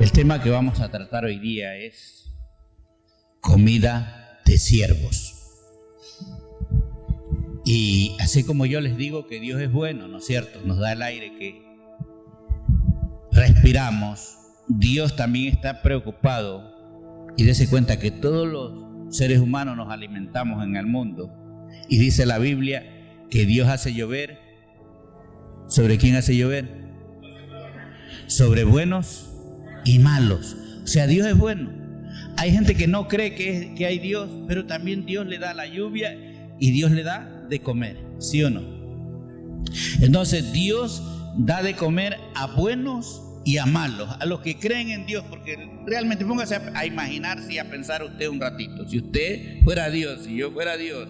El tema que vamos a tratar hoy día es comida de siervos. Y así como yo les digo que Dios es bueno, ¿no es cierto? Nos da el aire que respiramos. Dios también está preocupado y dése cuenta que todos los seres humanos nos alimentamos en el mundo. Y dice la Biblia que Dios hace llover. ¿Sobre quién hace llover? Sobre buenos y malos. O sea, Dios es bueno. Hay gente que no cree que hay Dios, pero también Dios le da la lluvia y Dios le da de comer, ¿sí o no? Entonces Dios da de comer a buenos y a malos, a los que creen en Dios, porque realmente póngase a imaginarse y a pensar usted un ratito. Si usted fuera Dios, si yo fuera Dios,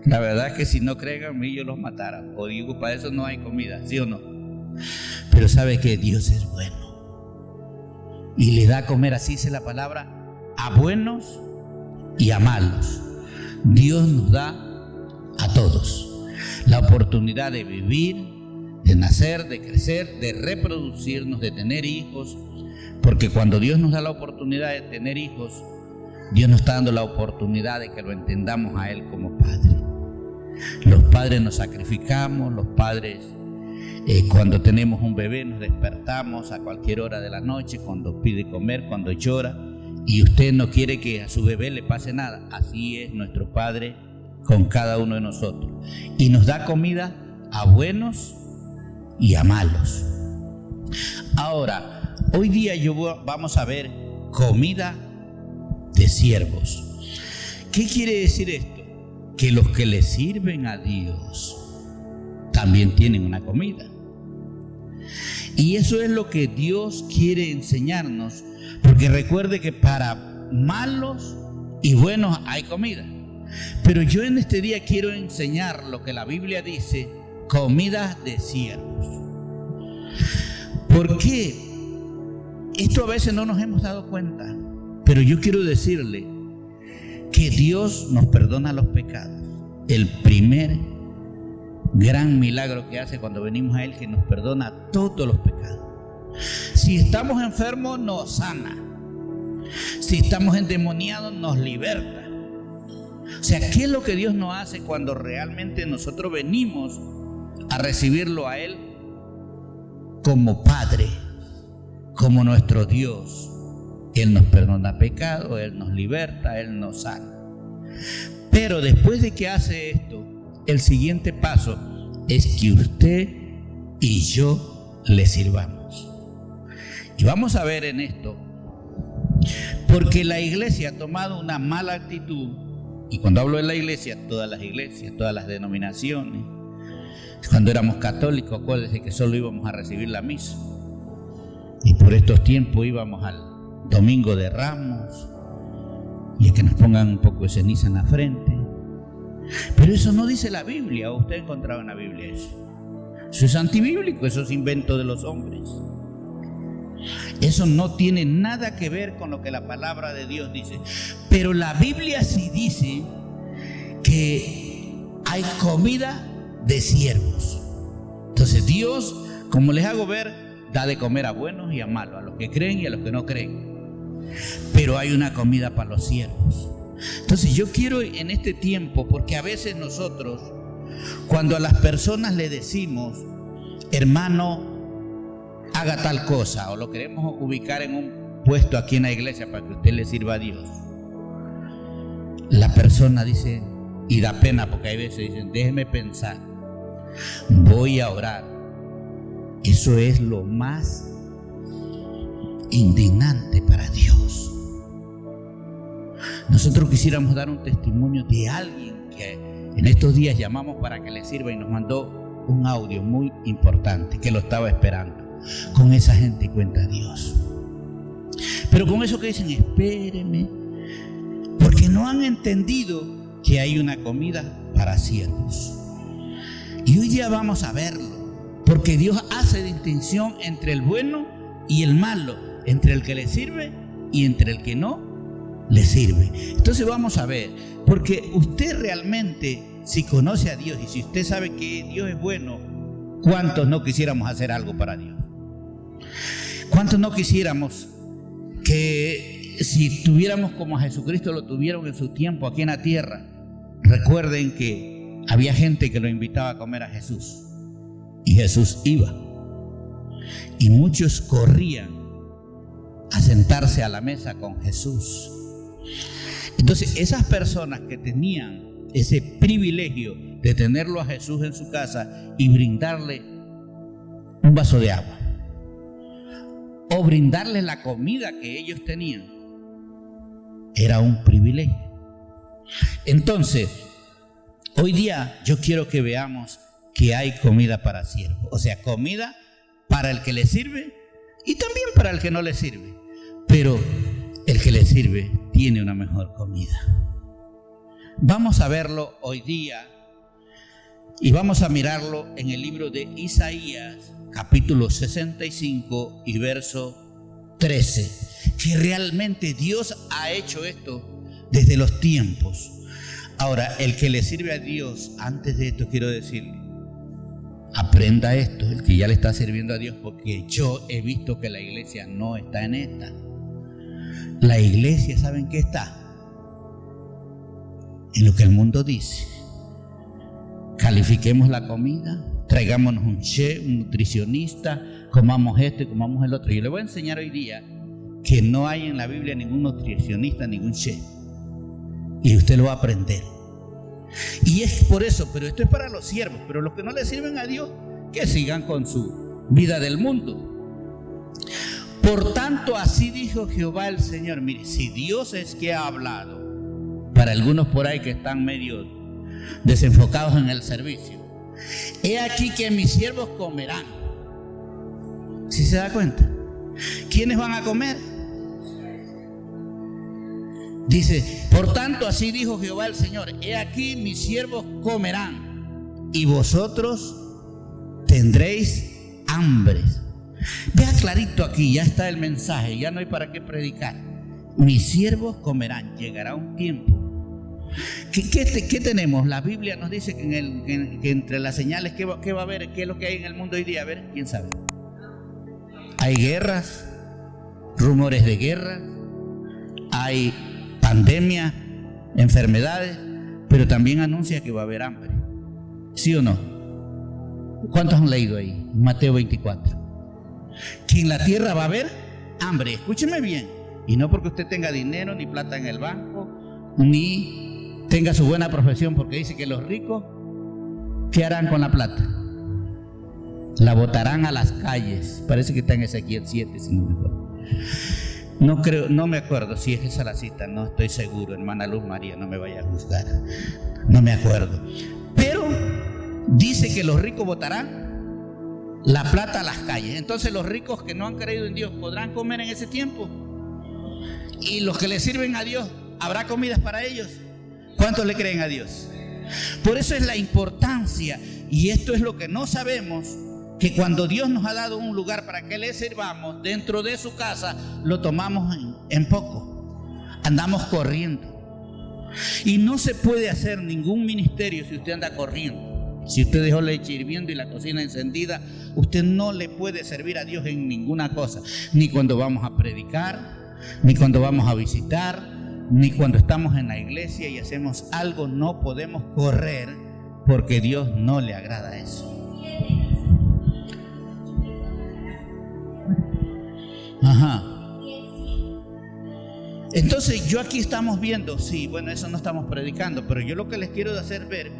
la verdad es que si no creen en mí yo los matara, o digo, para eso no hay comida, ¿sí o no? Pero sabe que Dios es bueno y le da a comer, así dice la palabra, a buenos y a malos. Dios nos da a todos la oportunidad de vivir, de nacer, de crecer, de reproducirnos, de tener hijos, porque cuando Dios nos da la oportunidad de tener hijos, Dios nos está dando la oportunidad de que lo entendamos a Él como Padre. Los padres nos sacrificamos, los padres cuando tenemos un bebé nos despertamos a cualquier hora de la noche, cuando pide comer, cuando llora, y usted no quiere que a su bebé le pase nada. Así es nuestro Padre con cada uno de nosotros, y nos da comida a buenos y a malos. Ahora, hoy día vamos a ver comida de siervos. ¿Qué quiere decir esto? Que los que le sirven a Dios también tienen una comida. Y eso es lo que Dios quiere enseñarnos, porque recuerde que para malos y buenos hay comida. Pero yo en este día quiero enseñar lo que la Biblia dice, comida de siervos. ¿Por qué? Esto a veces no nos hemos dado cuenta, pero yo quiero decirle que Dios nos perdona los pecados. El primer gran milagro que hace cuando venimos a Él, que nos perdona todos los pecados. Si estamos enfermos, nos sana. Si estamos endemoniados, nos liberta. O sea, ¿qué es lo que Dios nos hace cuando realmente nosotros venimos a recibirlo a Él como Padre, como nuestro Dios? Él nos perdona pecado, Él nos liberta, Él nos sana. Pero después de que hace esto, el siguiente paso es que usted y yo le sirvamos. Y vamos a ver en esto, porque la iglesia ha tomado una mala actitud. Y cuando hablo de la iglesia, todas las denominaciones. Cuando éramos católicos, acuérdense que solo íbamos a recibir la misa. Y por estos tiempos íbamos al Domingo de Ramos y a que nos pongan un poco de ceniza en la frente. Pero eso no dice la Biblia. ¿O usted ha encontrado en la Biblia eso? Eso es antibíblico, eso es invento de los hombres. Eso no tiene nada que ver con lo que la palabra de Dios dice. Pero la Biblia sí dice que hay comida de siervos. Entonces Dios, como les hago ver, da de comer a buenos y a malos, a los que creen y a los que no creen. Pero hay una comida para los siervos. Entonces yo quiero en este tiempo, porque a veces nosotros, cuando a las personas le decimos, hermano, haga tal cosa, o lo queremos ubicar en un puesto aquí en la iglesia para que usted le sirva a Dios, la persona dice, y da pena porque hay veces dicen, déjeme pensar, voy a orar. Eso es lo más indignante para Dios. Nosotros quisiéramos dar un testimonio de alguien que en estos días llamamos para que le sirva y nos mandó un audio muy importante que lo estaba esperando. Con esa gente cuenta Dios. Pero con eso que dicen, espéreme, porque no han entendido que hay una comida para siervos. Y hoy día vamos a verlo, porque Dios hace distinción entre el bueno y el malo, entre el que le sirve y entre el que no le sirve. Entonces vamos a ver, porque usted realmente, si conoce a Dios y si usted sabe que Dios es bueno, ¿cuántos no quisiéramos hacer algo para Dios? ¿Cuántos no quisiéramos que si tuviéramos como a Jesucristo lo tuvieron en su tiempo aquí en la tierra, recuerden que había gente que lo invitaba a comer a Jesús y Jesús iba, y muchos corrían a sentarse a la mesa con Jesús. Entonces esas personas que tenían ese privilegio de tenerlo a Jesús en su casa y brindarle un vaso de agua o brindarle la comida que ellos tenían, era un privilegio. Entonces, hoy día yo quiero que veamos que hay comida para siervos, o sea, comida para el que le sirve y también para el que no le sirve, pero el que le sirve tiene una mejor comida. Vamos a verlo hoy día y vamos a mirarlo en el libro de Isaías, capítulo 65 y verso 13, que realmente Dios ha hecho esto desde los tiempos. Ahora, el que le sirve a Dios, antes de esto quiero decirle, aprenda esto, el que ya le está sirviendo a Dios, porque yo he visto que la iglesia no está en esta. La iglesia, ¿saben qué está? En lo que el mundo dice. Califiquemos la comida, traigámonos un chef, un nutricionista, comamos esto y comamos el otro. Yo le voy a enseñar hoy día que no hay en la Biblia ningún nutricionista, ningún chef, y usted lo va a aprender. Y es por eso, pero esto es para los siervos, pero los que no le sirven a Dios, que sigan con su vida del mundo. Por tanto, así dijo Jehová el Señor. Mire, si Dios es que ha hablado, para algunos por ahí que están medio desenfocados en el servicio, he aquí que mis siervos comerán. ¿Sí se da cuenta? ¿Quiénes van a comer? Dice, por tanto, así dijo Jehová el Señor, he aquí mis siervos comerán y vosotros tendréis hambre. Vea clarito aquí, ya está el mensaje, ya no hay para qué predicar. Mis siervos comerán. Llegará un tiempo. ¿Qué tenemos? La Biblia nos dice que entre las señales, ¿qué va a haber? ¿Qué es lo que hay en el mundo hoy día? A ver, ¿quién sabe? Hay guerras, rumores de guerra, hay pandemia, enfermedades, pero también anuncia que va a haber hambre. ¿Sí o no? ¿Cuántos han leído ahí? Mateo 24. Que en la tierra va a haber hambre. Escúcheme bien. Y no porque usted tenga dinero ni plata en el banco, ni tenga su buena profesión, porque dice que los ricos, ¿qué harán con la plata? La botarán a las calles. Parece que está en Ezequiel 7, si no me acuerdo. No creo, no me acuerdo si es esa la cita, no estoy seguro. Hermana Luz María, no me vaya a juzgar. No me acuerdo. Pero dice que los ricos botarán la plata a las calles. Entonces los ricos que no han creído en Dios podrán comer en ese tiempo. Y los que le sirven a Dios, ¿habrá comidas para ellos? ¿Cuántos le creen a Dios? Por eso es la importancia, y esto es lo que no sabemos, que cuando Dios nos ha dado un lugar para que le sirvamos dentro de su casa, lo tomamos en poco. Andamos corriendo. Y no se puede hacer ningún ministerio si usted anda corriendo. Si usted dejó leche hirviendo y la cocina encendida, usted no le puede servir a Dios en ninguna cosa. Ni cuando vamos a predicar, ni cuando vamos a visitar, ni cuando estamos en la iglesia y hacemos algo, no podemos correr, porque Dios no le agrada eso. Ajá. Entonces yo aquí estamos viendo, sí, bueno, eso no estamos predicando, pero yo lo que les quiero hacer ver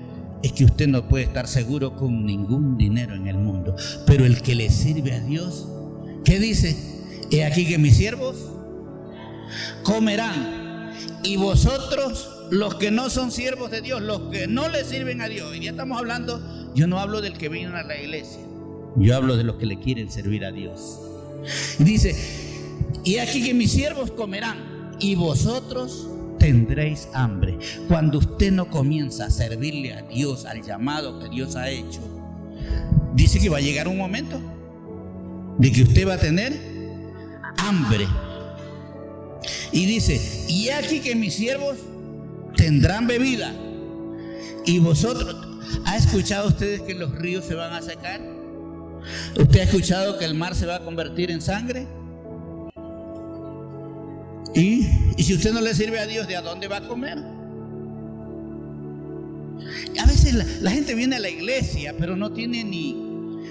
es que usted no puede estar seguro con ningún dinero en el mundo, pero el que le sirve a Dios, ¿qué dice? He aquí que mis siervos comerán, y vosotros, los que no son siervos de Dios, los que no le sirven a Dios, y ya estamos hablando, yo no hablo del que viene a la iglesia, yo hablo de los que le quieren servir a Dios. Y dice, y aquí que mis siervos comerán y vosotros tendréis hambre. Cuando usted no comienza a servirle a Dios, al llamado que Dios ha hecho, dice que va a llegar un momento de que usted va a tener hambre. Y dice, y aquí que mis siervos tendrán bebida. Y vosotros, ¿ha escuchado ustedes que los ríos se van a secar? ¿Usted ha escuchado que el mar se va a convertir en sangre? Y si usted no le sirve a Dios, ¿de a dónde va a comer? A veces la gente viene a la iglesia, pero no tiene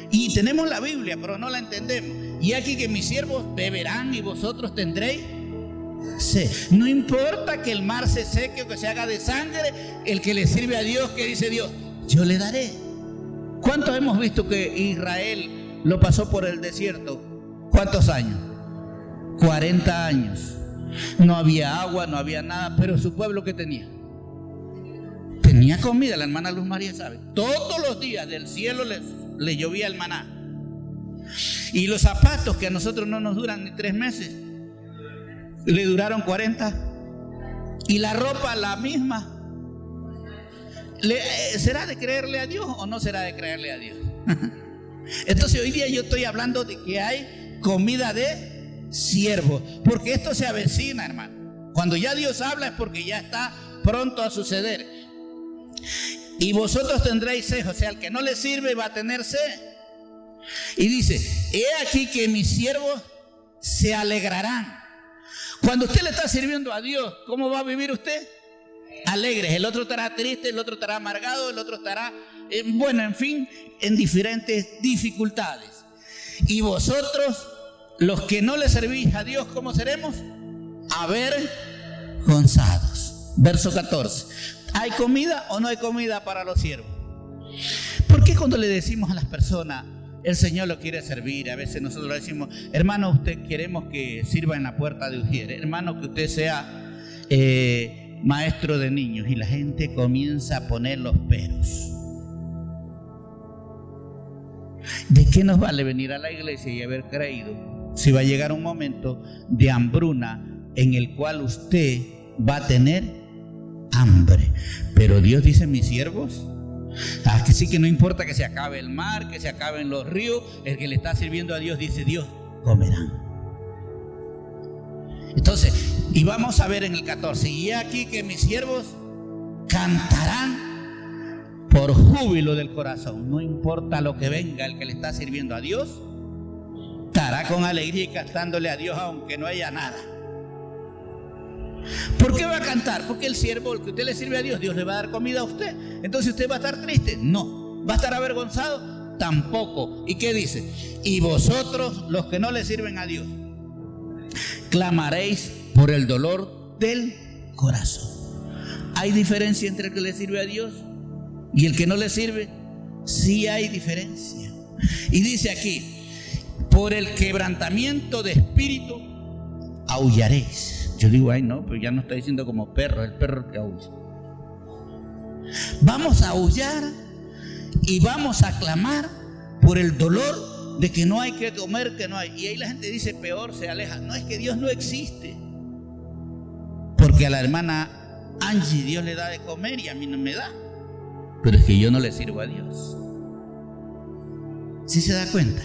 y tenemos la Biblia, pero no la entendemos. Y aquí que mis siervos beberán y vosotros tendréis sed. No importa que el mar se seque o que se haga de sangre, el que le sirve a Dios, que dice Dios, yo le daré. ¿Cuántos hemos visto que Israel lo pasó por el desierto? ¿Cuántos años? 40 años. No había agua, no había nada, pero su pueblo, ¿qué tenía? Tenía comida. La hermana Luz María sabe. Todos los días del cielo le llovía el maná. Y los zapatos, que a nosotros no nos duran ni 3 meses, le duraron 40. Y la ropa la misma. ¿Será de creerle a Dios o no será de creerle a Dios? Entonces hoy día yo estoy hablando de que hay comida de siervos, porque esto se avecina, hermano. Cuando ya Dios habla es porque ya está pronto a suceder. Y vosotros tendréis sed, o sea, el que no le sirve va a tener sed. Y dice, he aquí que mis siervos se alegrarán. Cuando usted le está sirviendo a Dios, ¿cómo va a vivir usted? Alegre. El otro estará triste, el otro estará amargado, el otro estará, en fin, en diferentes dificultades. Y vosotros, los que no le servís a Dios, ¿cómo seremos? Avergonzados. Verso 14. ¿Hay comida o no hay comida para los siervos? ¿Por qué cuando le decimos a las personas, el Señor lo quiere servir? A veces nosotros le decimos, hermano, usted queremos que sirva en la puerta de Ujier, hermano, que usted sea maestro de niños, y la gente comienza a poner los peros. ¿De qué nos vale venir a la iglesia y haber creído si va a llegar un momento de hambruna en el cual usted va a tener hambre? Pero Dios dice, mis siervos, que sí, que no importa que se acabe el mar, que se acaben los ríos, el que le está sirviendo a Dios, dice Dios, comerán. Entonces, y vamos a ver en el 14, y aquí que mis siervos cantarán por júbilo del corazón. No importa lo que venga, el que le está sirviendo a Dios estará con alegría y cantándole a Dios aunque no haya nada. ¿Por qué va a cantar? Porque el siervo, el que usted le sirve a Dios, Dios le va a dar comida a usted. Entonces usted va a estar triste. No. ¿Va a estar avergonzado? Tampoco. ¿Y qué dice? Y vosotros, los que no le sirven a Dios, clamaréis por el dolor del corazón. ¿Hay diferencia entre el que le sirve a Dios y el que no le sirve? Sí hay diferencia. Y dice aquí, por el quebrantamiento de espíritu aullaréis. Yo digo, ay no, pero ya no está diciendo como perro, el perro que aúlla. Vamos a aullar y vamos a clamar por el dolor de que no hay que comer, que no hay. Y ahí la gente dice, peor, se aleja. No, es que Dios no existe. Porque a la hermana Angie Dios le da de comer y a mí no me da. Pero es que yo no le sirvo a Dios. ¿Sí se da cuenta?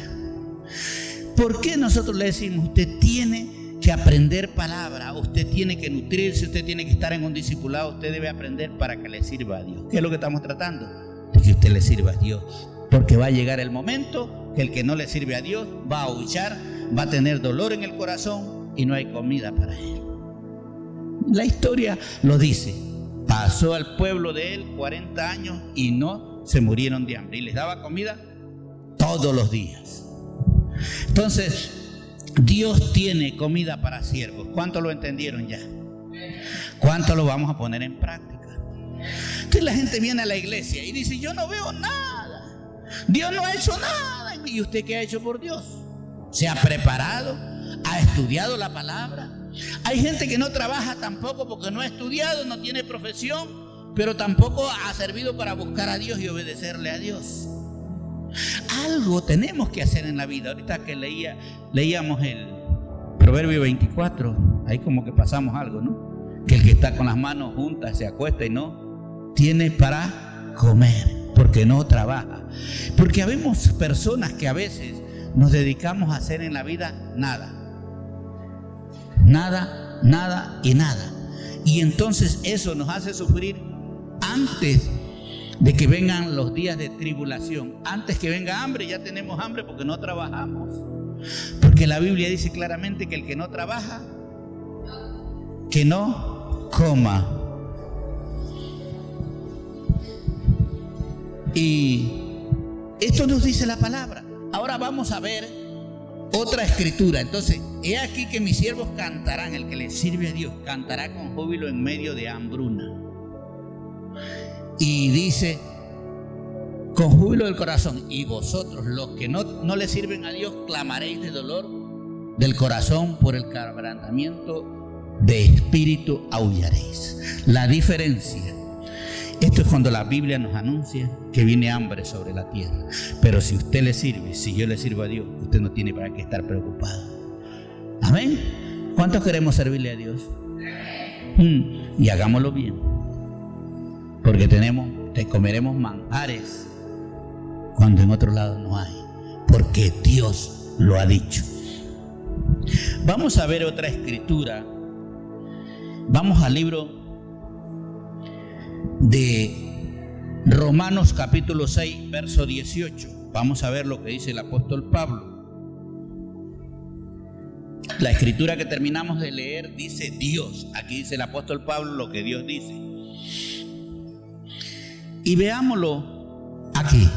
¿Por qué nosotros le decimos, usted tiene que aprender palabra, usted tiene que nutrirse, usted tiene que estar en un discipulado, usted debe aprender para que le sirva a Dios? ¿Qué es lo que estamos tratando? De que usted le sirva a Dios, porque va a llegar el momento que el que no le sirve a Dios va a aullar, va a tener dolor en el corazón y no hay comida para él. La historia lo dice. Pasó al pueblo de él 40 años y no se murieron de hambre, y les daba comida todos los días. Entonces, Dios tiene comida para siervos. ¿Cuántos lo entendieron ya? ¿Cuántos lo vamos a poner en práctica? Entonces la gente viene a la iglesia y dice, yo no veo nada, Dios no ha hecho nada. ¿Y usted qué ha hecho por Dios? ¿Se ha preparado? ¿Ha estudiado la palabra? Hay gente que no trabaja tampoco porque no ha estudiado, no tiene profesión, pero tampoco ha servido para buscar a Dios y obedecerle a Dios. Algo tenemos que hacer en la vida. Ahorita que leíamos el Proverbio 24, ahí como que pasamos algo, ¿no? Que el que está con las manos juntas se acuesta y no tiene para comer, porque no trabaja. Porque habemos personas que a veces nos dedicamos a hacer en la vida nada. Nada, nada y nada. Y entonces eso nos hace sufrir antes de que vengan los días de tribulación. Antes que venga hambre, ya tenemos hambre porque no trabajamos. Porque la Biblia dice claramente que el que no trabaja que no coma. Y esto nos dice la palabra. Ahora vamos a ver otra escritura. Entonces, he aquí que mis siervos cantarán, el que le sirve a Dios cantará con júbilo en medio de hambruna. Y dice, con júbilo del corazón. Y vosotros, los que no le sirven a Dios, clamaréis de dolor del corazón, por el quebrantamiento de espíritu aullaréis. La diferencia. Esto es cuando la Biblia nos anuncia que viene hambre sobre la tierra. Pero si usted le sirve, si yo le sirvo a Dios, usted no tiene para qué estar preocupado. Amén. ¿Cuántos queremos servirle a Dios? Y hagámoslo bien. Porque comeremos manjares cuando en otro lado no hay. Porque Dios lo ha dicho. Vamos a ver otra escritura. Vamos al libro de Romanos capítulo 6, verso 18. Vamos a ver lo que dice el apóstol Pablo. La escritura que terminamos de leer dice Dios. Aquí dice el apóstol Pablo lo que Dios dice. Y veámoslo aquí.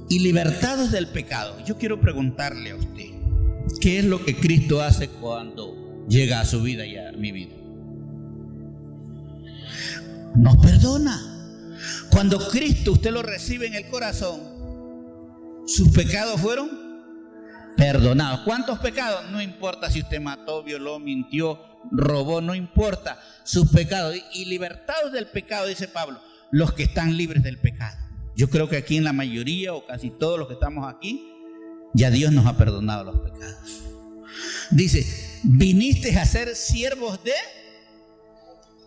Y libertados del pecado. Yo quiero preguntarle a usted, ¿qué es lo que Cristo hace cuando llega a su vida y a mi vida? Nos perdona. Cuando Cristo usted lo recibe en el corazón, sus pecados fueron perdonados. ¿Cuántos pecados? No importa si usted mató, violó, mintió, robó, no importa sus pecados. Y libertados del pecado, dice Pablo, los que están libres del pecado. Yo creo que aquí en la mayoría o casi todos los que estamos aquí, ya Dios nos ha perdonado los pecados. Dice, viniste a ser siervos de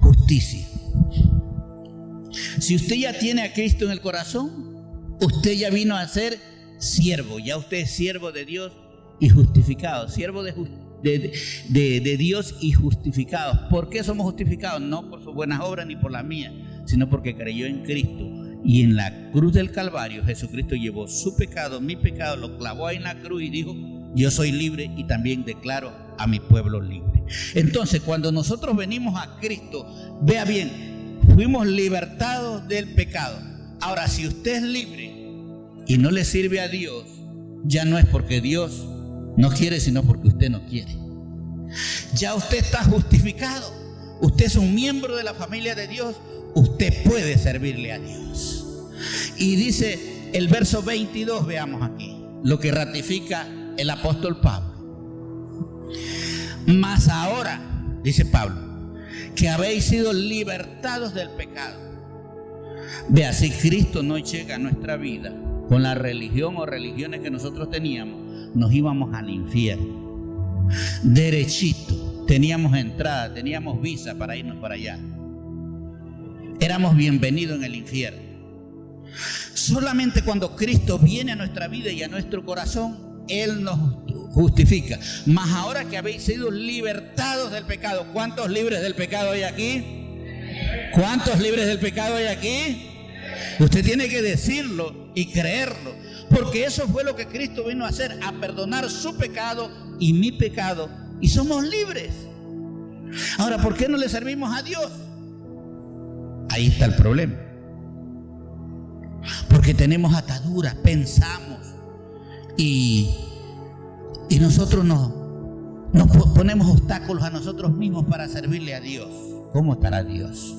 justicia. Si usted ya tiene a Cristo en el corazón, usted ya vino a ser siervo. Ya usted es siervo de Dios y justificado. Siervo de Dios y justificados. ¿Por qué somos justificados? No por sus buenas obras ni por las mías, sino porque creyó en Cristo. Y en la cruz del Calvario Jesucristo llevó su pecado, mi pecado, lo clavó ahí en la cruz y dijo, yo soy libre y también declaro a mi pueblo libre. Entonces, cuando nosotros venimos a Cristo, vea bien, fuimos libertados del pecado. Ahora, si usted es libre y no le sirve a Dios, ya no es porque Dios no quiere, sino porque usted no quiere. Ya usted está justificado. Usted es un miembro de la familia de Dios. Usted puede servirle a Dios. Y dice el verso 22, veamos aquí, lo que ratifica el apóstol Pablo. Mas ahora, dice Pablo, que habéis sido libertados del pecado. Vea, si Cristo no llega a nuestra vida con la religión o religiones que nosotros teníamos, nos íbamos al infierno. Derechito, teníamos entrada, teníamos visa para irnos para allá. Éramos bienvenidos en el infierno. Solamente cuando Cristo viene a nuestra vida y a nuestro corazón, Él nos justifica. Mas ahora que habéis sido libertados del pecado. ¿Cuántos libres del pecado hay aquí? ¿Cuántos libres del pecado hay aquí? Usted tiene que decirlo y creerlo, porque eso fue lo que Cristo vino a hacer, a perdonar su pecado y mi pecado, y somos libres. Ahora, ¿por qué no le servimos a Dios? Ahí está el problema. Porque tenemos ataduras, pensamos y nosotros nos ponemos obstáculos a nosotros mismos para servirle a Dios. ¿Cómo estará Dios?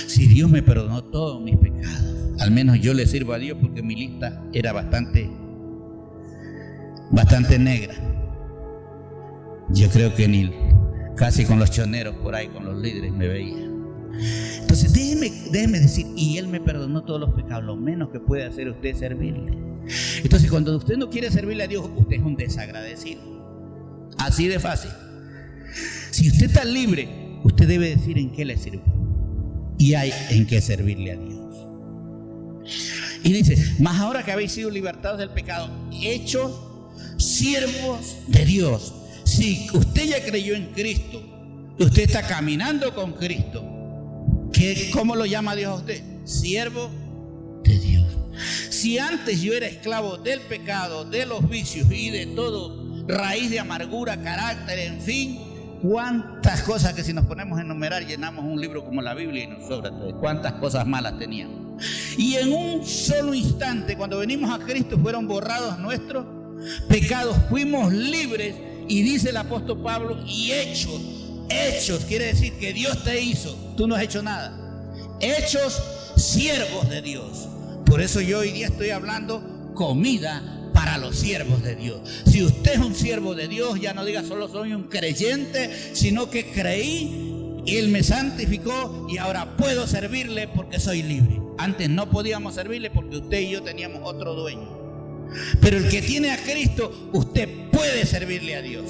Si Dios me perdonó todos mis pecados, al menos yo le sirvo a Dios, porque mi lista era bastante negra. Yo creo que ni casi con los choneros por ahí, con los líderes me veía. Entonces déjeme decir, y Él me perdonó todos los pecados. Lo menos que puede hacer usted es servirle. Entonces, cuando usted no quiere servirle a Dios, usted es un desagradecido. Así de fácil. Si usted está libre, usted debe decir en qué le sirve. Y hay en qué servirle a Dios. Y dice, mas ahora que habéis sido libertados del pecado, hechos siervos de Dios. Si usted ya creyó en Cristo, usted está caminando con Cristo, ¿cómo lo llama Dios a usted? Siervo de Dios. Si antes yo era esclavo del pecado, de los vicios y de todo, raíz de amargura, carácter, en fin, cuántas cosas que si nos ponemos a enumerar llenamos un libro como la Biblia y nos sobra todo. Cuántas cosas malas teníamos. Y en un solo instante, cuando venimos a Cristo, fueron borrados nuestros pecados, fuimos libres. Y dice el apóstol Pablo, y hechos, quiere decir que Dios te hizo, tú no has hecho nada, hechos siervos de Dios. Por eso yo hoy día estoy hablando comida para los siervos de Dios. Si usted es un siervo de Dios, ya no diga solo soy un creyente, sino que creí y Él me santificó y ahora puedo servirle porque soy libre. Antes no podíamos servirle porque usted y yo teníamos otro dueño. Pero el que tiene a Cristo, usted puede servirle a Dios.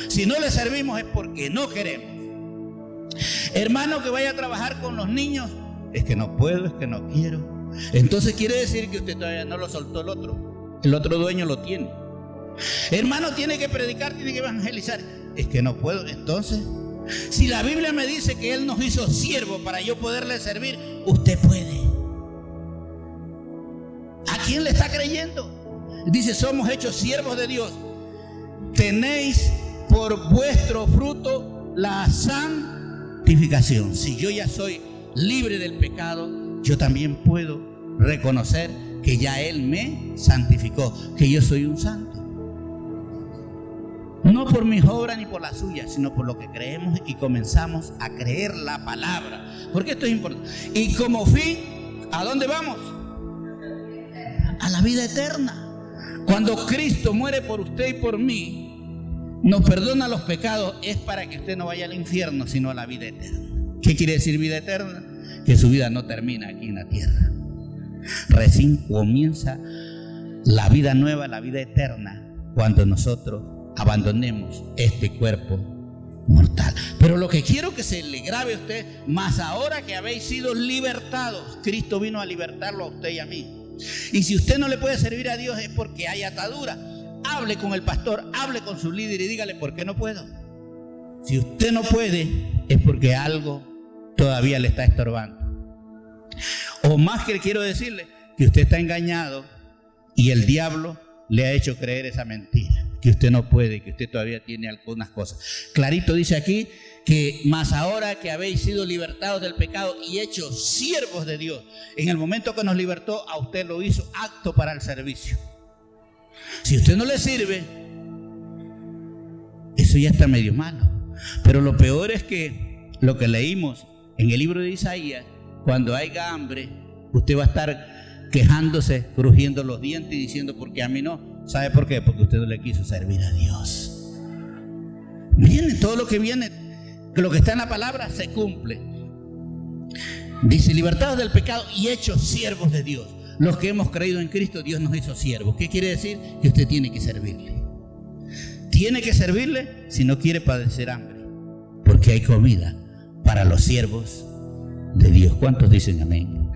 Si no le servimos es porque no queremos. Hermano que vaya a trabajar con los niños, es que no puedo, es que no quiero. Entonces quiere decir que usted todavía no lo soltó el otro dueño lo tiene. Hermano, tiene que predicar, tiene que evangelizar, es que no puedo. Entonces, si la Biblia me dice que Él nos hizo siervo para yo poderle servir, usted puede. ¿A quién le está creyendo? Dice, somos hechos siervos de Dios. Tenéis por vuestro fruto la santificación. Si yo ya soy libre del pecado, yo también puedo reconocer que ya Él me santificó, que yo soy un santo. No por mis obras ni por las suyas, sino por lo que creemos y comenzamos a creer la palabra. Porque esto es importante. Y como fin, ¿a dónde vamos? A la vida eterna. Cuando Cristo muere por usted y por mí, nos perdona los pecados, es para que usted no vaya al infierno, sino a la vida eterna. ¿Qué quiere decir vida eterna? Que su vida no termina aquí en la tierra. Recién comienza la vida nueva, la vida eterna, cuando nosotros abandonemos este cuerpo mortal. Pero lo que quiero que se le grabe a usted, más ahora que habéis sido libertados, Cristo vino a libertarlo a usted y a mí. Y si usted no le puede servir a Dios es porque hay atadura. Hable con el pastor, hable con su líder y dígale por qué no puedo. Si usted no puede es porque algo todavía le está estorbando. O más que quiero decirle que usted está engañado y el diablo le ha hecho creer esa mentira, que usted no puede, que usted todavía tiene algunas cosas. Clarito dice aquí que más ahora que habéis sido libertados del pecado y hechos siervos de Dios. En el momento que nos libertó, a usted lo hizo apto para el servicio. Si usted no le sirve, eso ya está medio malo. Pero lo peor es que lo que leímos en el libro de Isaías, cuando haya hambre, usted va a estar quejándose, crujiendo los dientes y diciendo, ¿por qué a mí no? ¿Sabe por qué? Porque usted no le quiso servir a Dios. Viene todo lo que viene, que lo que está en la palabra se cumple. Dice, libertados del pecado y hechos siervos de Dios. Los que hemos creído en Cristo, Dios nos hizo siervos. ¿Qué quiere decir? Que usted tiene que servirle. Tiene que servirle si no quiere padecer hambre, porque hay comida para los siervos de Dios. ¿Cuántos dicen amén?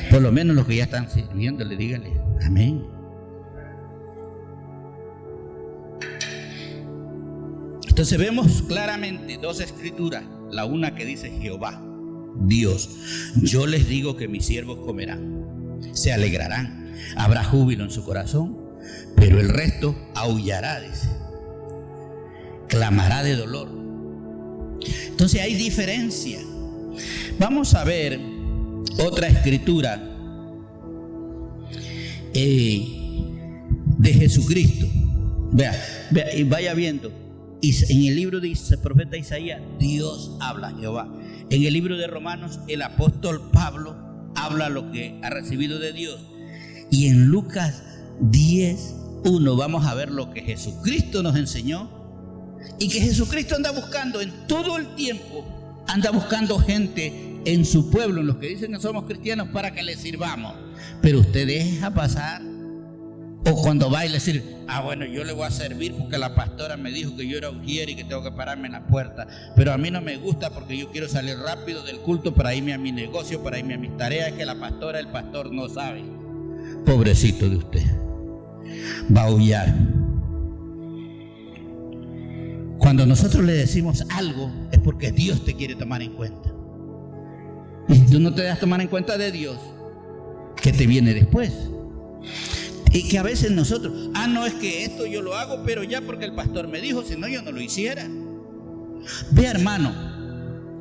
Por lo menos los que ya están sirviéndole, díganle amén. Entonces vemos claramente dos escrituras. La una que dice Jehová, Dios, yo les digo que mis siervos comerán, se alegrarán, habrá júbilo en su corazón, pero el resto aullará, dice, clamará de dolor. Entonces hay diferencia. Vamos a ver otra escritura de Jesucristo. Vea y vaya viendo. En el libro del profeta Isaías, Dios habla, Jehová. En el libro de Romanos, el apóstol Pablo habla lo que ha recibido de Dios. Y en Lucas 10:1 vamos a ver lo que Jesucristo nos enseñó. Y que Jesucristo anda buscando en todo el tiempo, anda buscando gente en su pueblo, en los que dicen que somos cristianos, para que les sirvamos. Pero usted deja pasar. O cuando va y le dice, bueno, yo le voy a servir porque la pastora me dijo que yo era ujier y que tengo que pararme en la puerta. Pero a mí no me gusta porque yo quiero salir rápido del culto para irme a mi negocio, para irme a mis tareas, que la pastora, el pastor no sabe. Pobrecito de usted. Va a aullar. Cuando nosotros le decimos algo es porque Dios te quiere tomar en cuenta. Y si tú no te das tomar en cuenta de Dios, ¿qué te viene después? Y que a veces nosotros, no es que esto yo lo hago, pero ya porque el pastor me dijo, si no yo no lo hiciera. Ve, hermano,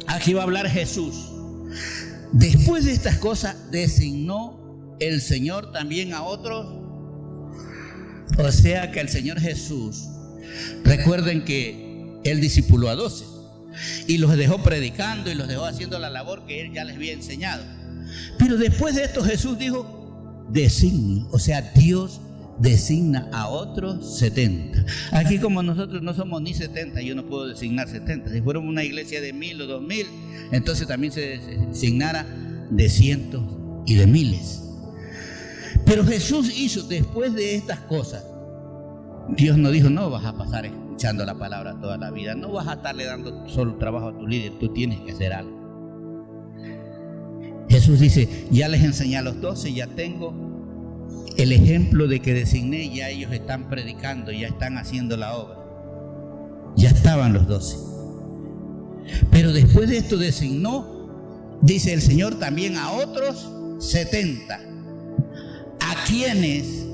aquí va a hablar Jesús. Después de estas cosas, designó el Señor también a otros. O sea que el Señor Jesús, recuerden que Él discipuló a 12 y los dejó predicando y los dejó haciendo la labor que Él ya les había enseñado. Pero después de esto Jesús dijo, designo, o sea, Dios designa a otros 70. Aquí, como nosotros no somos ni 70, yo no puedo designar 70. Si fuéramos una iglesia de 1000 o 2000, entonces también se designara de cientos y de miles. Pero Jesús hizo, después de estas cosas, Dios no dijo, no vas a pasar escuchando la palabra toda la vida, no vas a estarle dando solo trabajo a tu líder, tú tienes que hacer algo. Jesús dice, ya les enseñé a los 12, ya tengo el ejemplo de que designé, ya ellos están predicando, ya están haciendo la obra. Ya estaban los 12. Pero después de esto designó, dice el Señor, también a otros 70. ¿A quienes?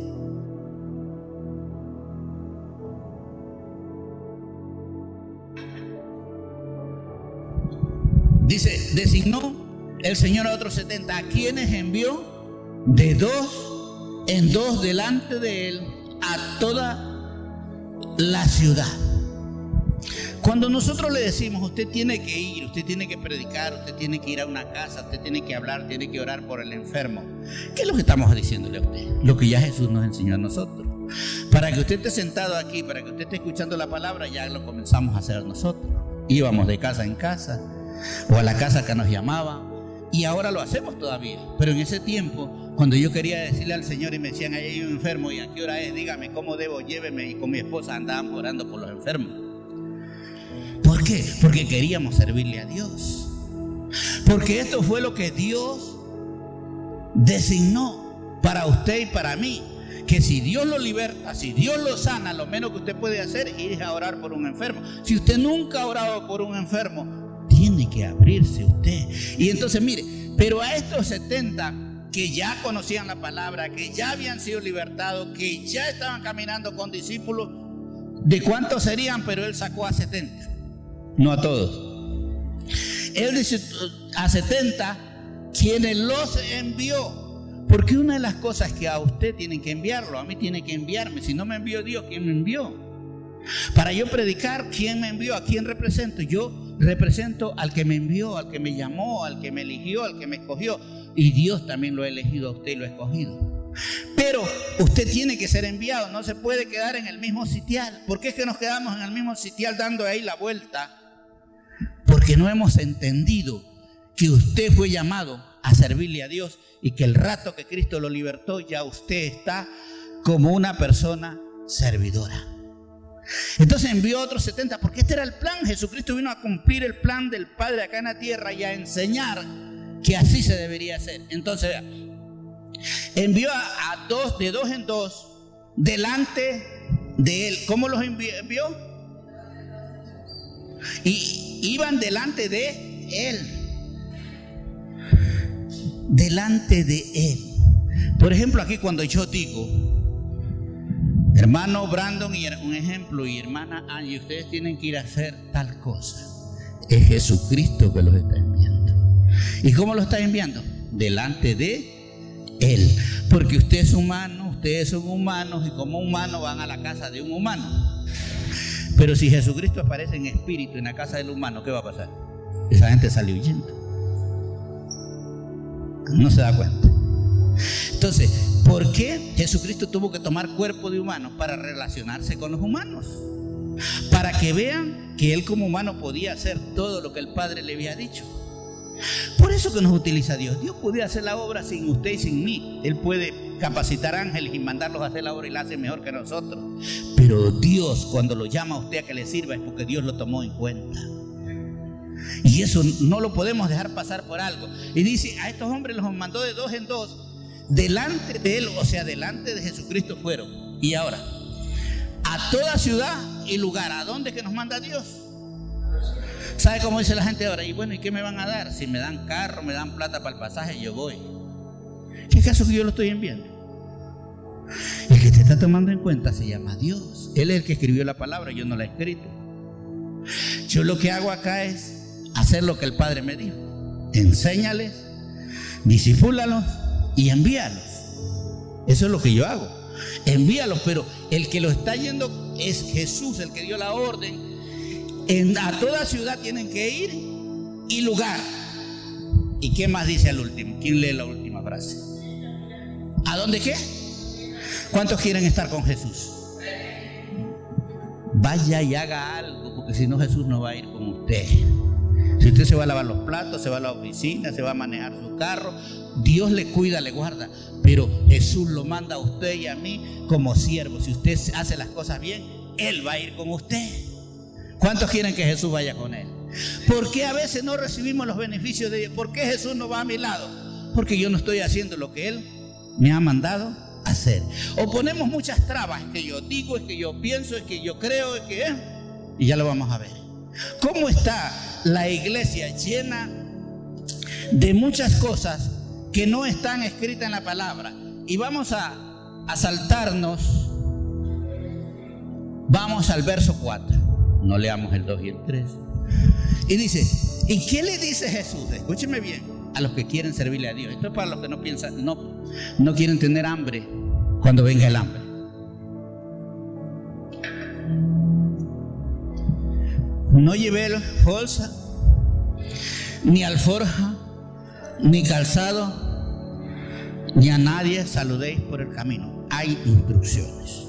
Dice, designó el Señor a otros 70. ¿A quienes envió? De 2 en 2 delante de Él a toda la ciudad. Cuando nosotros le decimos, usted tiene que ir, usted tiene que predicar, usted tiene que ir a una casa, usted tiene que hablar, tiene que orar por el enfermo, ¿qué es lo que estamos diciéndole a usted? Lo que ya Jesús nos enseñó a nosotros. Para que usted esté sentado aquí, para que usted esté escuchando la palabra, ya lo comenzamos a hacer nosotros. Íbamos de casa en casa o a la casa que nos llamaba, y ahora lo hacemos todavía. Pero en ese tiempo, cuando yo quería decirle al Señor y me decían, ahí hay un enfermo, ¿y a qué hora es? Dígame cómo debo, lléveme. Y con mi esposa andábamos orando por los enfermos. ¿Por qué? Porque queríamos servirle a Dios. Porque esto fue lo que Dios designó para usted y para mí. Que si Dios lo liberta, si Dios lo sana, lo menos que usted puede hacer es a orar por un enfermo. Si usted nunca ha orado por un enfermo, tiene que abrirse usted. Y entonces mire, pero a estos 70 que ya conocían la palabra, que ya habían sido libertados, que ya estaban caminando con discípulos, ¿de cuántos serían? Pero Él sacó a 70, no a todos. Él dice a 70 quienes los envió. Porque una de las cosas que a usted tienen que enviarlo, a mí tiene que enviarme. Si no me envió Dios, ¿quién me envió? Para yo predicar, ¿quién me envió? ¿A quién represento? Yo represento al que me envió, al que me llamó, al que me eligió, al que me escogió. Y Dios también lo ha elegido a usted y lo ha escogido. Pero usted tiene que ser enviado, no se puede quedar en el mismo sitial. ¿Por qué es que nos quedamos en el mismo sitial dando ahí la vuelta? Porque no hemos entendido que usted fue llamado a servirle a Dios y que el rato que Cristo lo libertó, ya usted está como una persona servidora. Entonces envió a otros 70, porque este era el plan. Jesucristo vino a cumplir el plan del Padre acá en la tierra y a enseñar que así se debería hacer. Entonces envió a dos, de 2 en 2, delante de Él. ¿Cómo los envió? Y iban delante de Él. Delante de Él. Por ejemplo, aquí cuando yo digo, hermano Brandon, y un ejemplo, y hermana Angie, ustedes tienen que ir a hacer tal cosa, es Jesucristo que los está enviando. ¿Y cómo los está enviando? Delante de Él. Porque usted es humano, ustedes son humanos, y como humanos van a la casa de un humano. Pero si Jesucristo aparece en espíritu en la casa del humano, ¿qué va a pasar? Esa gente sale huyendo. No se da cuenta. Entonces, ¿por qué Jesucristo tuvo que tomar cuerpo de humano? Para relacionarse con los humanos, para que vean que Él como humano podía hacer todo lo que el Padre le había dicho. Por eso que nos utiliza Dios. Dios podía hacer la obra sin usted y sin mí. Él puede capacitar ángeles y mandarlos a hacer la obra y la hace mejor que nosotros. Pero Dios, cuando lo llama a usted a que le sirva, es porque Dios lo tomó en cuenta. Y eso no lo podemos dejar pasar por algo. Y dice, a estos hombres los mandó de 2 en 2 delante de Él, o sea, delante de Jesucristo fueron. Y ahora, a toda ciudad y lugar. ¿A dónde que nos manda Dios? ¿Sabe cómo dice la gente ahora? Y bueno, ¿y qué me van a dar? Si me dan carro, me dan plata para el pasaje, yo voy. ¿Qué caso que yo lo estoy enviando? El que te está tomando en cuenta se llama Dios. Él es el que escribió la palabra, yo no la he escrito. Yo lo que hago acá es hacer lo que el Padre me dijo. Enséñales, discipúlalos y envíalos. Eso es lo que yo hago. Envíalos, pero el que lo está yendo es Jesús, el que dio la orden. A toda ciudad tienen que ir y lugar. ¿Y qué más dice al último? ¿Quién lee la última frase? ¿A dónde qué? ¿Cuántos quieren estar con Jesús? Vaya y haga algo, porque si no Jesús no va a ir con usted. Si usted se va a lavar los platos, se va a la oficina, se va a manejar su carro, Dios le cuida, le guarda. Pero Jesús lo manda a usted y a mí como siervo. Si usted hace las cosas bien, Él va a ir con usted. ¿Cuántos quieren que Jesús vaya con Él? ¿Por qué a veces no recibimos los beneficios de Dios? ¿Por qué Jesús no va a mi lado? Porque yo no estoy haciendo lo que Él me ha mandado hacer. O ponemos muchas trabas, es que yo digo, es que yo pienso, es que yo creo, es que y ya lo vamos a ver. ¿Cómo está la iglesia llena de muchas cosas que no están escritas en la palabra? Y vamos a saltarnos. Vamos al verso 4. No leamos el 2 y el 3. Y dice, ¿y qué le dice Jesús? Escúcheme bien, a los que quieren servirle a Dios. Esto es para los que no piensan, no quieren tener hambre cuando venga el hambre. No llevé bolsa, ni alforja, ni calzado, ni a nadie saludéis por el camino. Hay instrucciones.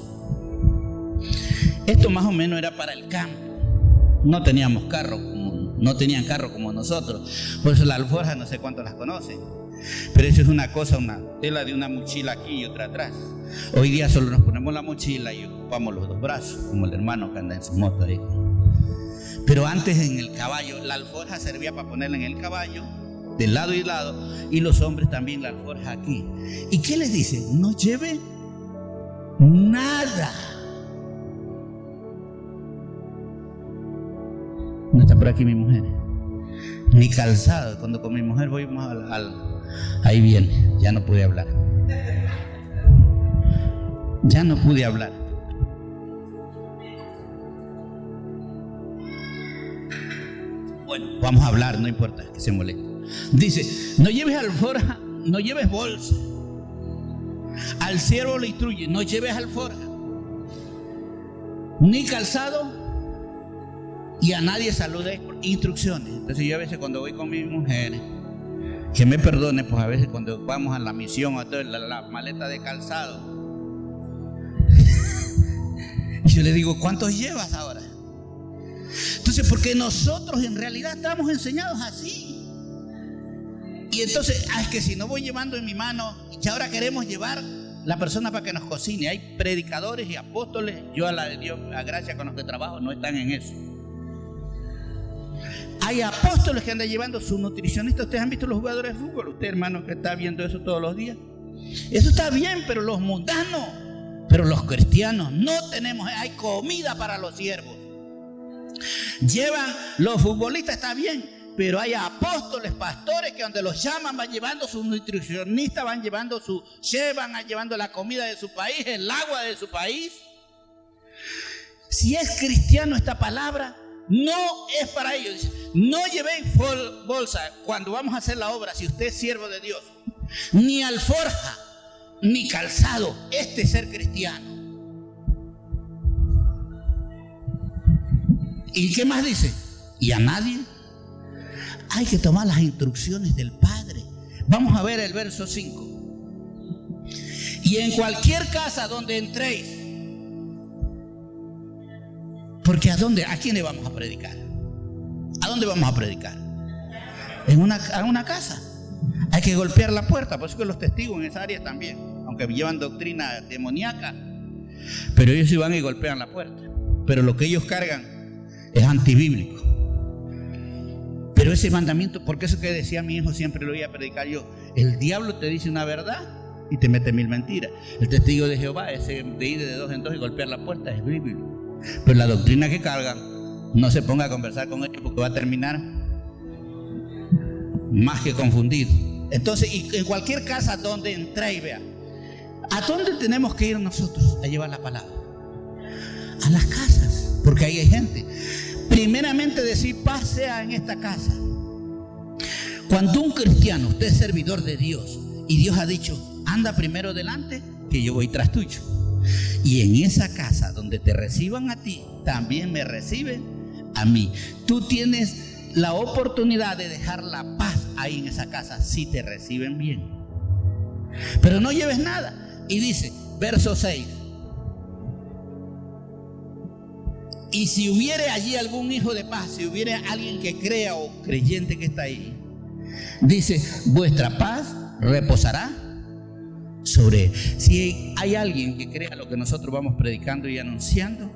Esto más o menos era para el campo. No teníamos carro, no tenían carro como nosotros. Por eso la alforja, no sé cuántos las conocen. Pero eso es una cosa, una tela de una mochila aquí y otra atrás. Hoy día solo nos ponemos la mochila y ocupamos los dos brazos, como el hermano que anda en su moto ahí. Pero antes en el caballo, la alforja servía para ponerla en el caballo, de lado y lado, y los hombres también la alforja aquí. ¿Y qué les dice? No lleve nada. No está por aquí mi mujer. Ni calzado. Cuando con mi mujer voy ahí viene. Ya no pude hablar. Ya no pude hablar. Bueno, vamos a hablar, no importa que se moleste. Dice, no lleves alforja, no lleves bolsa. Al siervo le instruye, no lleves alforja, ni calzado, y a nadie saludes por instrucciones. Entonces yo a veces cuando voy con mi mujer, que me perdone, pues a veces cuando vamos a la misión o a toda la maleta de calzado, yo le digo, ¿cuántos llevas ahora? Entonces, porque nosotros en realidad estamos enseñados así. Y entonces, es que si no voy llevando en mi mano, y ahora queremos llevar la persona para que nos cocine. Hay predicadores y apóstoles, yo a la de Dios, a gracia con los que trabajo, no están en eso. Hay apóstoles que andan llevando su nutricionista. Ustedes han visto los jugadores de fútbol, usted hermano que está viendo eso todos los días. Eso está bien, pero los mundanos, pero los cristianos no tenemos, hay comida para los siervos. Llevan, los futbolistas está bien, pero hay apóstoles, pastores que donde los llaman van llevando su nutricionista, van llevando su chef, van llevando la comida de su país, el agua de su país. Si es cristiano esta palabra, no es para ellos. No llevéis bolsa cuando vamos a hacer la obra, si usted es siervo de Dios, ni alforja, ni calzado. Este es ser cristiano. ¿Y qué más dice? Y a nadie. Hay que tomar las instrucciones del Padre. Vamos a ver el verso 5. Y en cualquier casa donde entréis. Porque ¿a quién le vamos a predicar? ¿A dónde vamos a predicar? A una casa. Hay que golpear la puerta. Por eso que los testigos en esa área también, aunque llevan doctrina demoníaca, pero ellos sí van y golpean la puerta. Pero lo que ellos cargan es antibíblico. Pero ese mandamiento, porque eso que decía mi hijo, siempre lo iba a predicar yo. El diablo te dice una verdad y te mete 1000 mentiras. El testigo de Jehová, ese de ir de 2 en 2 y golpear la puerta, es bíblico. Pero la doctrina que cargan, no se ponga a conversar con ellos porque va a terminar más que confundido. Entonces, y en cualquier casa donde entréis, vea, ¿a dónde tenemos que ir nosotros a llevar la palabra? A las casas, porque ahí hay gente. Primeramente decir, paz sea en esta casa. Cuando un cristiano, usted es servidor de Dios y Dios ha dicho, anda primero delante que yo voy tras tuyo. Y en esa casa donde te reciban a ti, también me reciben a mí. Tú tienes la oportunidad de dejar la paz ahí en esa casa si te reciben bien. Pero no lleves nada. Y dice, verso 6. Y si hubiere allí algún hijo de paz, si hubiere alguien que crea o creyente que está ahí, dice, vuestra paz reposará sobre él. Si hay alguien que crea lo que nosotros vamos predicando y anunciando,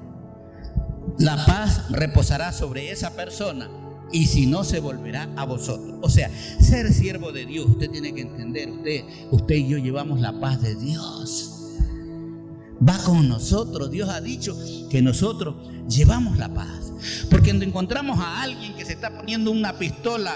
la paz reposará sobre esa persona, y si no, se volverá a vosotros. O sea, ser siervo de Dios, usted tiene que entender, usted y yo llevamos la paz de Dios. Va con nosotros. Dios ha dicho que nosotros llevamos la paz. Porque cuando encontramos a alguien que se está poniendo una pistola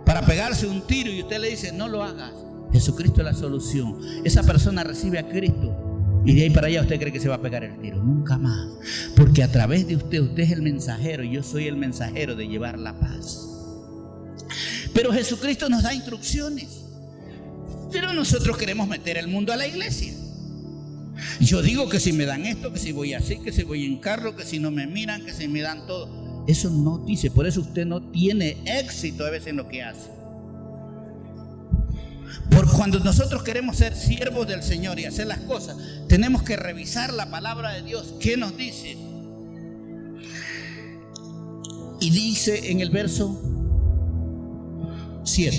para pegarse un tiro y usted le dice, no lo hagas, Jesucristo es la solución. Esa persona recibe a Cristo y de ahí para allá usted cree que se va a pegar el tiro. Nunca más. Porque a través de usted es el mensajero y yo soy el mensajero de llevar la paz. Pero Jesucristo nos da instrucciones. Pero nosotros queremos meter el mundo a la iglesia. Yo digo que si me dan esto, que si voy así, que si voy en carro, que si no me miran, que si me dan todo. Eso no dice. Por eso usted no tiene éxito a veces en lo que hace. Por cuando nosotros queremos ser siervos del Señor y hacer las cosas, tenemos que revisar la palabra de Dios. ¿Qué nos dice? Y dice en el verso 7.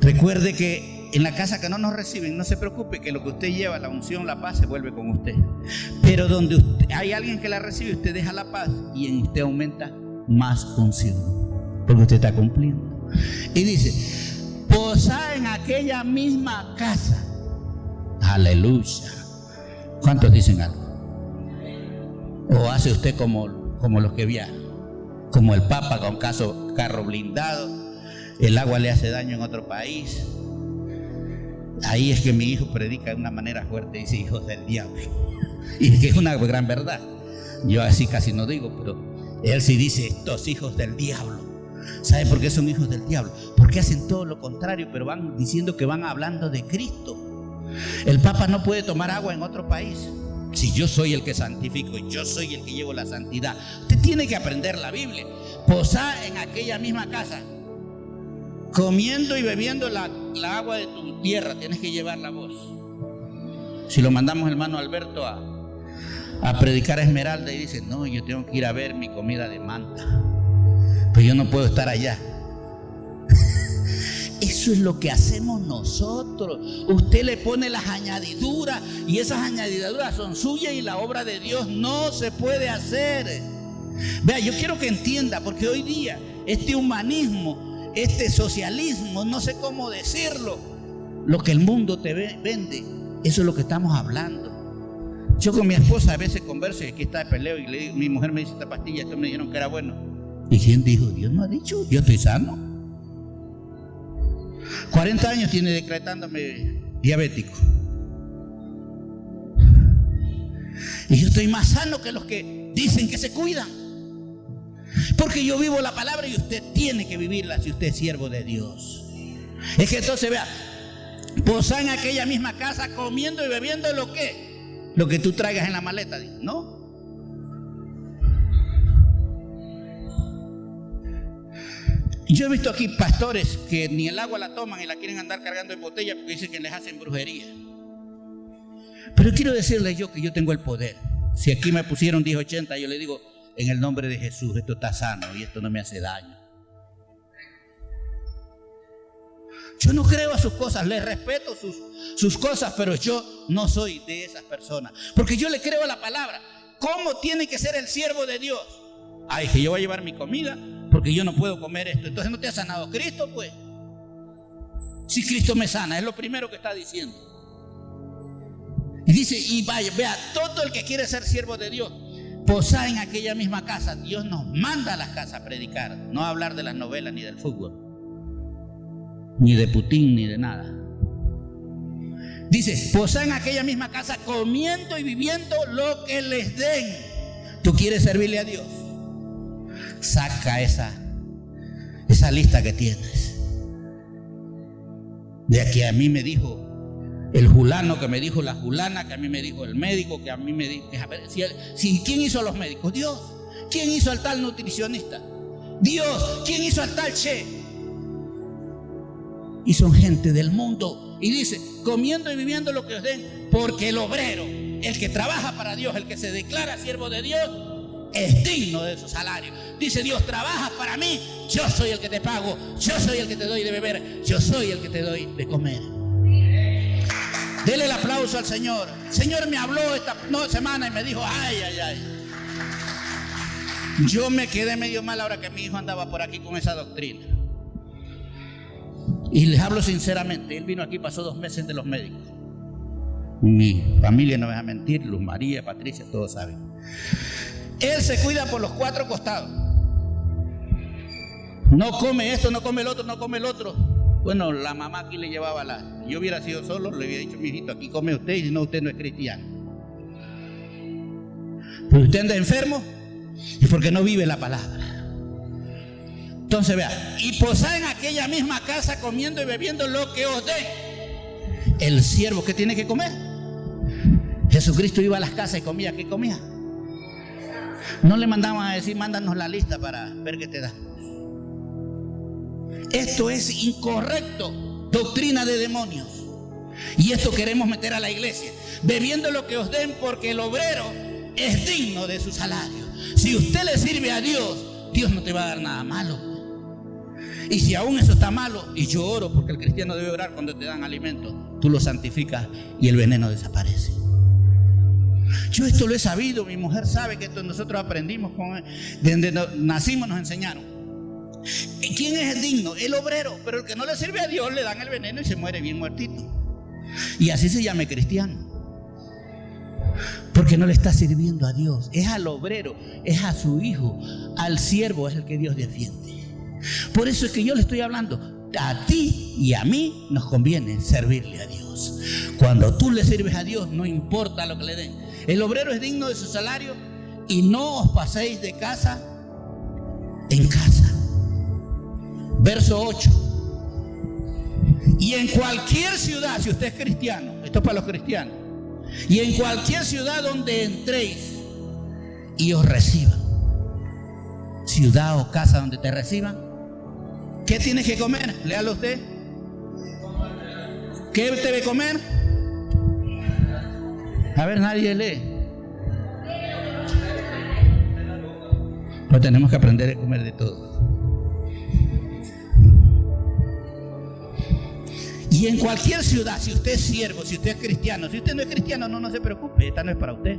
Recuerde que en la casa que no nos reciben, no se preocupe, que lo que usted lleva, la unción, la paz, se vuelve con usted. Pero donde hay alguien que la recibe, usted deja la paz y en usted aumenta más unción, porque usted está cumpliendo. Y dice, posad en aquella misma casa. Aleluya. ¿Cuántos dicen algo? ¿O hace usted como los que viajan? Como el Papa con carro blindado, el agua le hace daño en otro país. Ahí es que mi hijo predica de una manera fuerte, dice hijos del diablo. Y es que es una gran verdad. Yo así casi no digo, pero él sí dice estos hijos del diablo. ¿Sabe por qué son hijos del diablo? Porque hacen todo lo contrario, pero van diciendo que van hablando de Cristo. El Papa no puede tomar agua en otro país. Si yo soy el que santifico, yo soy el que llevo la santidad. Usted tiene que aprender la Biblia. Posad en aquella misma casa, comiendo y bebiendo la agua de tu tierra. Tienes que llevar la voz. Si lo mandamos hermano Alberto a predicar a Esmeralda y dice, no, yo tengo que ir a ver mi comida de manta, pues yo no puedo estar allá. Eso es lo que hacemos nosotros. Usted le pone las añadiduras y esas añadiduras son suyas y la obra de Dios no se puede hacer. Vea, yo quiero que entienda, porque hoy día este humanismo, este socialismo, no sé cómo decirlo, lo que el mundo te vende, eso es lo que estamos hablando. Yo con mi esposa a veces converso y aquí está de peleo y le digo, mi mujer me dice, esta pastilla, esto me dijeron que era bueno. ¿Y quién dijo? Dios no ha dicho, yo estoy sano. 40 años tiene decretándome diabético. Y yo estoy más sano que los que dicen que se cuidan. Porque yo vivo la palabra y usted tiene que vivirla si usted es siervo de Dios. Es que entonces vea, posad en aquella misma casa comiendo y bebiendo lo que tú traigas en la maleta, ¿no? Yo he visto aquí pastores que ni el agua la toman y la quieren andar cargando en botella porque dicen que les hacen brujería. Pero quiero decirles yo que yo tengo el poder. Si aquí me pusieron 1080, yo le digo, en el nombre de Jesús, esto está sano y esto no me hace daño. Yo no creo a sus cosas, les respeto sus cosas, pero yo no soy de esas personas. Porque yo le creo a la palabra. ¿Cómo tiene que ser el siervo de Dios? Ay, que yo voy a llevar mi comida porque yo no puedo comer esto. Entonces no te ha sanado Cristo, pues. Si Cristo me sana, es lo primero que está diciendo. Y dice, y vaya, vea, todo el que quiere ser siervo de Dios, posad en aquella misma casa. Dios nos manda a las casas a predicar, no a hablar de las novelas ni del fútbol, ni de Putin, ni de nada. Dice, posad en aquella misma casa comiendo y viviendo lo que les den. ¿Tú quieres servirle a Dios? Saca esa lista que tienes. De aquí a mí me dijo el fulano, que me dijo la fulana, que a mí me dijo el médico, que a mí me dijo... ¿Quién hizo a los médicos? Dios. ¿Quién hizo al tal nutricionista? Dios. ¿Quién hizo al tal che? Y son gente del mundo. Y dice, comiendo y viviendo lo que os den, porque el obrero, el que trabaja para Dios, el que se declara siervo de Dios, es digno de su salario. Dice Dios, trabajas para mí, yo soy el que te pago, yo soy el que te doy de beber, yo soy el que te doy de comer. Dele el aplauso al Señor. El Señor me habló esta semana y me dijo, ay. Yo me quedé medio mal ahora que mi hijo andaba por aquí con esa doctrina. Y les hablo sinceramente, él vino aquí, pasó 2 meses de los médicos. Mi familia no me va a mentir, Luz María, Patricia, todos saben. Él se cuida por los 4 costados. No come esto, no come el otro, no come el otro. Bueno, la mamá aquí le llevaba yo hubiera sido solo, le hubiera dicho, mi hijito, aquí come usted, y si no, usted no es cristiano. Pero usted anda enfermo y porque no vive la palabra. Entonces vea, y posad en aquella misma casa comiendo y bebiendo lo que os dé. El siervo, ¿qué tiene que comer? Jesucristo iba a las casas y comía. ¿Qué comía? No le mandaban a decir, mándanos la lista para ver qué te da. Esto es incorrecto, doctrina de demonios. Y esto queremos meter a la iglesia. Bebiendo lo que os den, porque el obrero es digno de su salario. Si usted le sirve a Dios, Dios no te va a dar nada malo. Y si aún eso está malo, y yo oro porque el cristiano debe orar cuando te dan alimento, tú lo santificas y el veneno desaparece. Yo esto lo he sabido, mi mujer sabe que esto nosotros aprendimos, desde nacimos nos enseñaron. ¿Quién es el digno? El obrero, pero el que no le sirve a Dios le dan el veneno y se muere bien muertito. Y así se llama cristiano, porque no le está sirviendo a Dios, es al obrero, es a su hijo, al siervo es el que Dios defiende. Por eso es que yo le estoy hablando, a ti y a mí nos conviene servirle a Dios. Cuando tú le sirves a Dios, no importa lo que le den. El obrero es digno de su salario y no os paséis de casa en casa. Verso 8. Y en cualquier ciudad, si usted es cristiano, esto es para los cristianos, y en cualquier ciudad donde entréis y os reciban, ciudad o casa donde te reciban, ¿qué tienes que comer? Léalo usted. ¿Qué debe comer? A ver, nadie lee. Pues tenemos que aprender a comer de todo. Y en cualquier ciudad, si usted es siervo, si usted es cristiano, si usted no es cristiano, no se preocupe, esta no es para usted.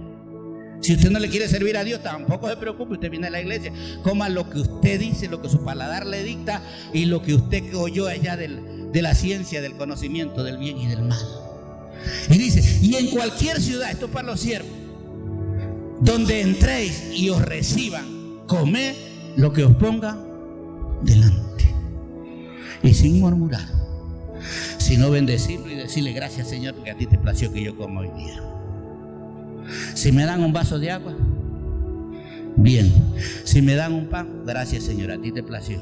Si usted no le quiere servir a Dios, tampoco se preocupe, usted viene a la iglesia, coma lo que usted dice, lo que su paladar le dicta y lo que usted oyó allá de la ciencia, del conocimiento del bien y del mal. Y dice, y en cualquier ciudad, esto es para los siervos, donde entréis y os reciban, comed lo que os ponga delante. Y sin murmurar, sino bendecirlo y decirle gracias, Señor, porque a ti te plació que yo coma hoy día. Si me dan un vaso de agua, bien. Si me dan un pan, gracias, Señor, a ti te plació.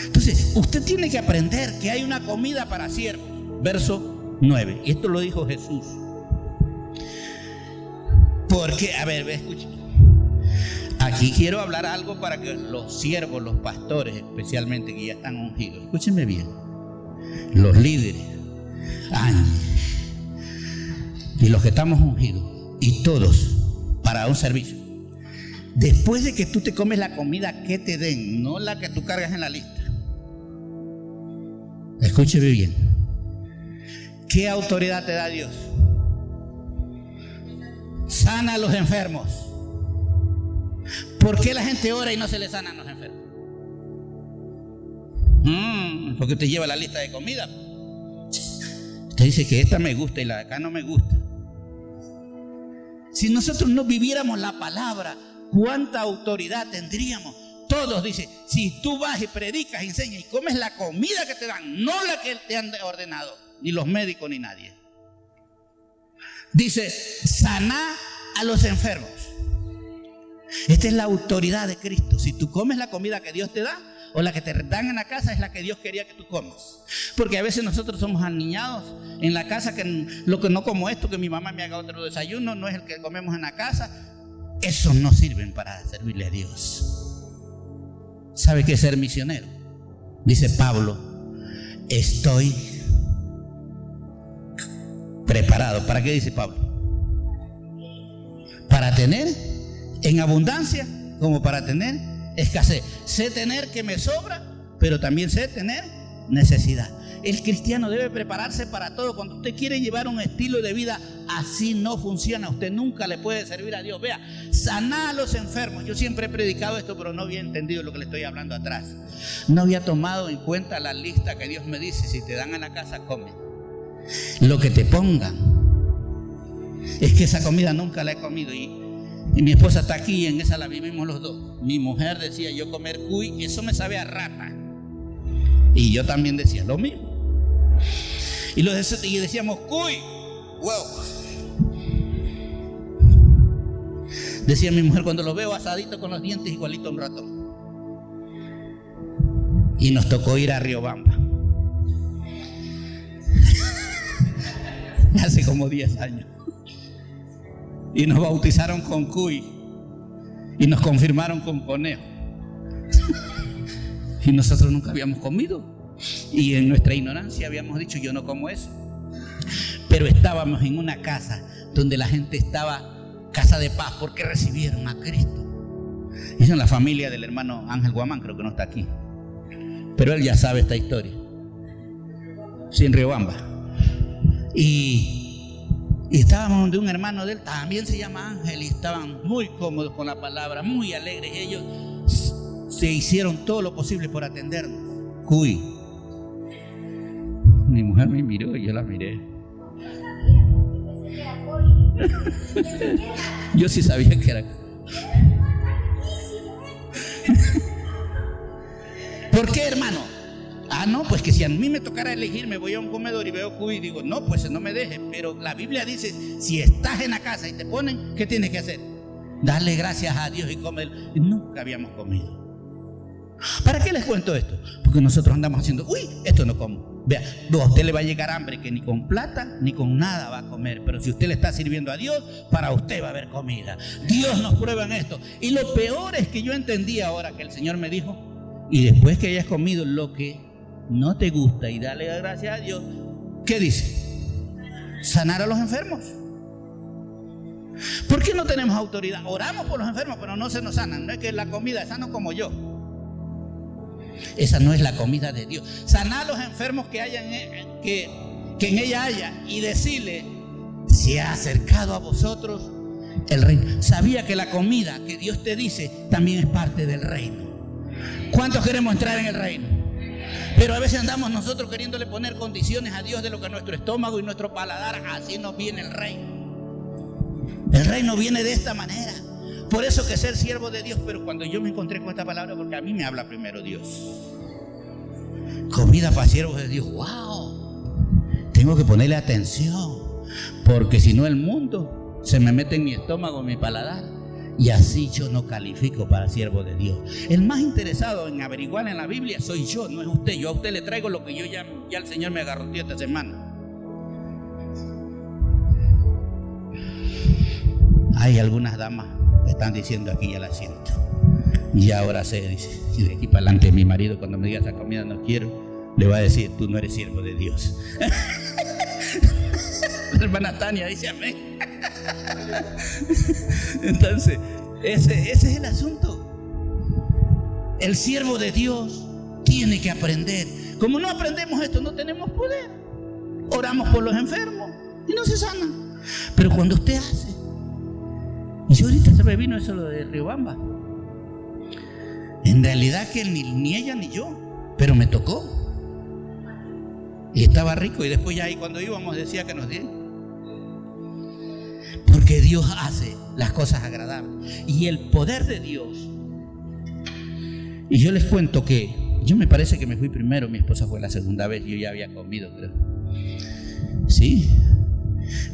Entonces, usted tiene que aprender que hay una comida para siervos. Verso 9. Y esto lo dijo Jesús. Porque, a ver, escuchen. Aquí quiero hablar algo para que los siervos, los pastores, especialmente que ya están ungidos, escúchenme bien. Los líderes, y los que estamos ungidos, y todos para un servicio. Después de que tú te comes la comida que te den, no la que tú cargas en la lista. Escúcheme bien. ¿Qué autoridad te da Dios? Sana a los enfermos. ¿Por qué la gente ora y no se le sanan los enfermos? Porque usted lleva la lista de comida. Usted dice que esta me gusta y la de acá no me gusta. Si nosotros no viviéramos la palabra, ¿cuánta autoridad tendríamos? Todos dicen, si tú vas y predicas, enseñas y comes la comida que te dan, no la que te han ordenado, ni los médicos ni nadie. Dice, saná a los enfermos. Esta es la autoridad de Cristo. Si tú comes la comida que Dios te da o la que te dan en la casa, es la que Dios quería que tú comas. Porque a veces nosotros somos aniñados en la casa, que lo que no como esto, que mi mamá me haga otro desayuno, no es el que comemos en la casa. Esos no sirven para servirle a Dios. ¿Sabe qué es ser misionero? Dice Pablo: estoy preparado. ¿Para qué dice Pablo? Para tener en abundancia como para tener escasez. Sé tener que me sobra, pero también sé tener necesidad. El cristiano debe prepararse para todo. Cuando usted quiere llevar un estilo de vida así, no funciona. Usted nunca le puede servir a Dios. Vea, sanar a los enfermos. Yo siempre he predicado esto, pero no había entendido lo que le estoy hablando atrás. No había tomado en cuenta la lista que Dios me dice: si te dan a la casa, come lo que te pongan. Es que esa comida nunca la he comido, y mi esposa está aquí y en esa la vivimos los dos. Mi mujer decía: yo comer cuy, eso me sabe a rata. Y yo también decía lo mismo. Y decíamos: cuy, wow. Decía mi mujer: cuando lo veo asadito con los dientes igualito a un ratón. Y nos tocó ir a Riobamba hace como 10 años. Y nos bautizaron con cuy y nos confirmaron con conejo. Y nosotros nunca habíamos comido, y en nuestra ignorancia habíamos dicho: yo no como eso. Pero estábamos en una casa donde la gente estaba casa de paz porque recibieron a Cristo. Y son la familia del hermano Ángel Guamán, creo que no está aquí, pero él ya sabe esta historia. Sí, en Riobamba. Y estábamos donde un hermano de él, también se llama Ángel, y estaban muy cómodos con la palabra, muy alegres. Ellos se hicieron todo lo posible por atendernos. Cuy. Mi mujer me miró y yo la miré. Yo sí sabía que era. ¿Por qué, hermano? No, pues que si a mí me tocara elegir, me voy a un comedor y veo cuy y digo: no, pues no me dejes. Pero la Biblia dice: si estás en la casa y te ponen, ¿qué tienes que hacer? Darle gracias a Dios y comer. Y nunca habíamos comido. ¿Para qué les cuento esto? Porque nosotros andamos haciendo: uy, esto no como. Vea, a usted le va a llegar hambre que ni con plata ni con nada va a comer. Pero si usted le está sirviendo a Dios, para usted va a haber comida. Dios nos prueba en esto. Y lo peor es que yo entendí ahora que el Señor me dijo: y después que hayas comido lo que no te gusta y dale gracias a Dios, ¿qué dice? Sanar a los enfermos. ¿Por qué no tenemos autoridad? Oramos por los enfermos, pero no se nos sanan. No es que la comida, esa no como yo. Esa no es la comida de Dios. Sanar a los enfermos que en ella haya, y decirle: se ha acercado a vosotros el reino. Sabía que la comida que Dios te dice también es parte del reino. ¿Cuántos queremos entrar en el reino? Pero a veces andamos nosotros queriéndole poner condiciones a Dios de lo que nuestro estómago y nuestro paladar. Así nos viene el reino. El reino viene de esta manera. Por eso que ser siervo de Dios. Pero cuando yo me encontré con esta palabra, porque a mí me habla primero Dios. Comida para siervos de Dios. ¡Wow! Tengo que ponerle atención, porque si no el mundo se me mete en mi estómago, en mi paladar, y así yo no califico para siervo de Dios. El más interesado en averiguar en la Biblia soy yo, no es usted. Yo a usted le traigo lo que yo ya el Señor me agarró esta semana. Hay algunas damas que están diciendo: aquí ya la siento. Y ya ahora sé, dice, y de aquí para adelante mi marido, cuando me diga esa comida no quiero, le va a decir: tú no eres siervo de Dios. La hermana Tania dice amén. Entonces, ese es el asunto. El siervo de Dios tiene que aprender. Como no aprendemos esto, no tenemos poder. Oramos por los enfermos y no se sanan. Pero cuando usted hace, y yo ahorita se me vino eso lo de Riobamba. En realidad que ni ella ni yo, pero me tocó. Y estaba rico, y después ya ahí cuando íbamos decía que nos dieran. Porque Dios hace las cosas agradables. Y el poder de Dios. Y yo les cuento que yo me parece que me fui primero, mi esposa fue la segunda vez, yo ya había comido, creo. Sí.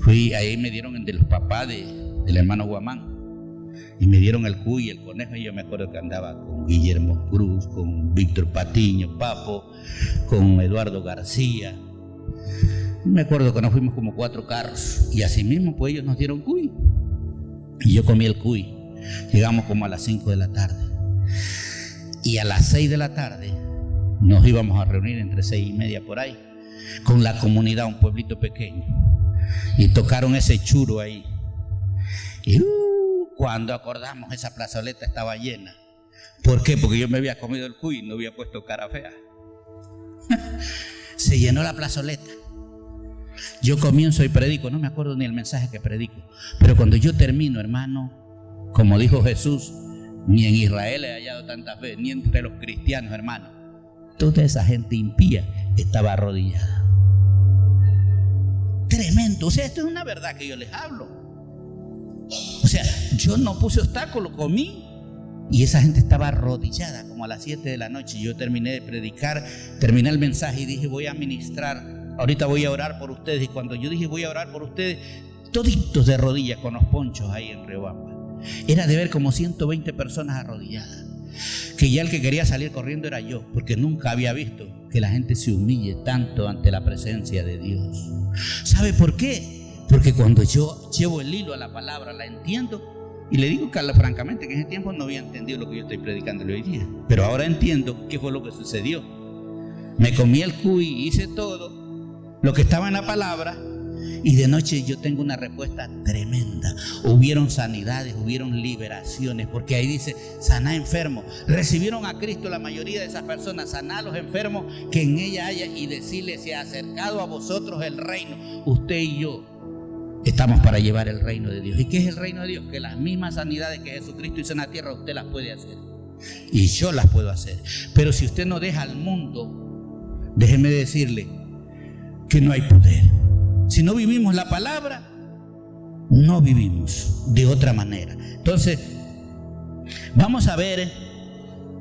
Fui, ahí me dieron de los papás del hermano Guamán. Y me dieron el cuy y el conejo, y yo me acuerdo que andaba con Guillermo Cruz, con Víctor Patiño, Papo, con Eduardo García. Me acuerdo que nos fuimos como 4 carros, y así mismo pues ellos nos dieron cuy. Y yo comí el cuy. Llegamos como a las 5 de la tarde. Y a las 6 de la tarde nos íbamos a reunir entre 6:30 por ahí, con la comunidad, un pueblito pequeño. Y tocaron ese churo ahí. Y cuando acordamos, esa plazoleta estaba llena. ¿Por qué? Porque yo me había comido el cuy y no había puesto cara fea. Se llenó la plazoleta. Yo comienzo y predico, no me acuerdo ni el mensaje que predico, pero cuando yo termino, hermano, como dijo Jesús, ni en Israel he hallado tanta fe, ni entre los cristianos, hermano. Toda esa gente impía estaba arrodillada. Tremendo. O sea, esto es una verdad que yo les hablo. O sea, yo no puse obstáculo, comí, y esa gente estaba arrodillada como a las 7 de la noche. Yo terminé de predicar, terminé el mensaje y dije, voy a ministrar, ahorita voy a orar por ustedes. Y cuando yo dije voy a orar por ustedes, toditos de rodillas con los ponchos ahí en Riobamba. Era de ver como 120 personas arrodilladas, que ya el que quería salir corriendo era yo, porque nunca había visto que la gente se humille tanto ante la presencia de Dios. ¿Sabe por qué? Porque cuando yo llevo el hilo a la palabra, la entiendo. Y le digo, Carla, francamente, que en ese tiempo no había entendido lo que yo estoy predicándole hoy día. Pero ahora entiendo qué fue lo que sucedió. Me comí el cuy, hice todo lo que estaba en la palabra. Y de noche yo tengo una respuesta tremenda. Hubieron sanidades, hubieron liberaciones, porque ahí dice, saná enfermos. Recibieron a Cristo la mayoría de esas personas. Saná a los enfermos que en ella haya, y decirle, se ha acercado a vosotros el reino. Usted y yo estamos para llevar el reino de Dios. ¿Y qué es el reino de Dios? Que las mismas sanidades que Jesucristo hizo en la tierra, usted las puede hacer. Y yo las puedo hacer. Pero si usted no deja al mundo, déjeme decirle que no hay poder. Si no vivimos la palabra, no vivimos de otra manera. Entonces, vamos a ver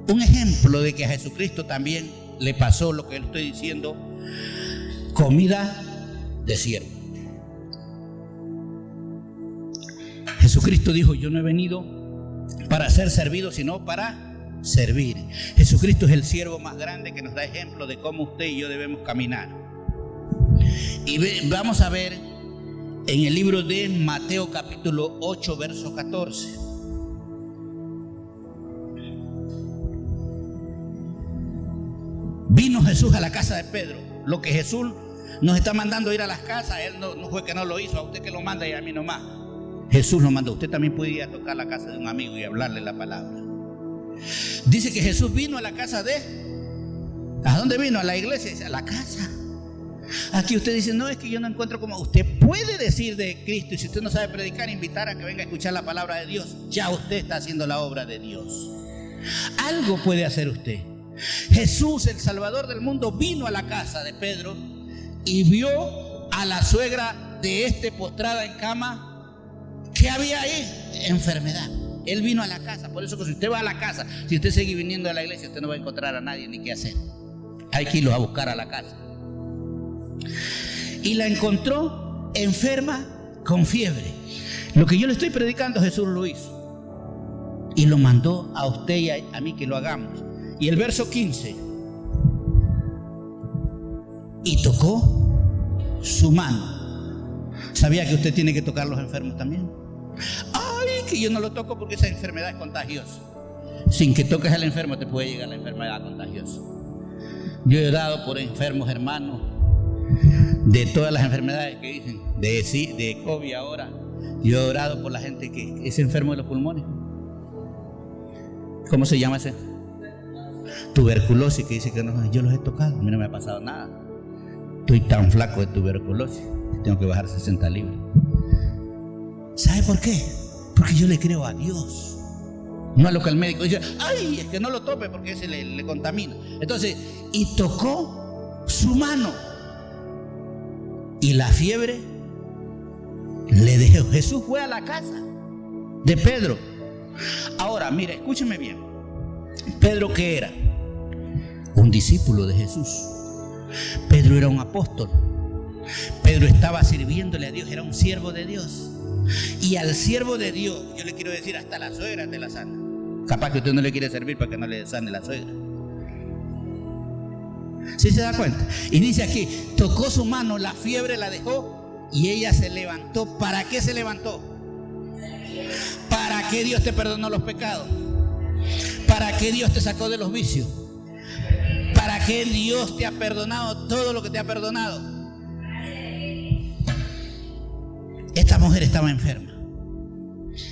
un ejemplo de que a Jesucristo también le pasó lo que le estoy diciendo: comida de siervo. Jesucristo dijo: yo no he venido para ser servido, sino para servir. Jesucristo es el siervo más grande que nos da ejemplo de cómo usted y yo debemos caminar. Y vamos a ver en el libro de Mateo capítulo 8, verso 14. Vino Jesús a la casa de Pedro. Lo que Jesús nos está mandando ir a las casas, Él no fue que no lo hizo, a usted que lo manda y a mí nomás. Jesús lo mandó. Usted también puede ir a tocar la casa de un amigo y hablarle la palabra. Dice que Jesús vino a la casa de... ¿A dónde vino? A la iglesia. Dice, a la casa. Aquí usted dice, no, es que yo no encuentro como... Usted puede decir de Cristo, y si usted no sabe predicar, invitar a que venga a escuchar la palabra de Dios. Ya usted está haciendo la obra de Dios. Algo puede hacer usted. Jesús, el Salvador del mundo, vino a la casa de Pedro y vio a la suegra de este postrada en cama. ¿Qué había ahí? Enfermedad. Él vino a la casa. Por eso que si usted va a la casa, si usted sigue viniendo a la iglesia, usted no va a encontrar a nadie ni qué hacer. Hay que irlos a buscar a la casa. Y la encontró enferma con fiebre. Lo que yo le estoy predicando, Jesús lo hizo. Y lo mandó a usted y a mí que lo hagamos. Y el verso 15. Y tocó su mano. ¿Sabía que usted tiene que tocar a los enfermos también? Ay, que yo no lo toco porque esa enfermedad es contagiosa. Sin que toques al enfermo te puede llegar la enfermedad contagiosa. Yo he orado por enfermos, hermanos, de todas las enfermedades que dicen, de COVID ahora. Yo he orado por la gente que es enfermo de los pulmones. ¿Cómo se llama ese? Tuberculosis, que dice que no, yo los he tocado, a mí no me ha pasado nada. Estoy tan flaco de tuberculosis, tengo que bajar 60 libras. ¿Sabe por qué? Porque yo le creo a Dios, no a lo que el médico dice. Ay, es que no lo tope porque ese le contamina. Entonces, y tocó su mano y la fiebre le dejó. Jesús fue a la casa de Pedro. Ahora, mire, escúcheme bien. Pedro, ¿qué era? Un discípulo de Jesús. Pedro era un apóstol. Pedro estaba sirviéndole a Dios, era un siervo de Dios. Y al siervo de Dios, yo le quiero decir, hasta la suegra te la sana. Capaz que usted no le quiere servir para que no le sane la suegra. ¿Sí se da cuenta? Y dice aquí, tocó su mano, la fiebre la dejó y ella se levantó. ¿Para qué se levantó? ¿Para qué Dios te perdonó los pecados? ¿Para qué Dios te sacó de los vicios? ¿Para qué Dios te ha perdonado todo lo que te ha perdonado? Esta mujer estaba enferma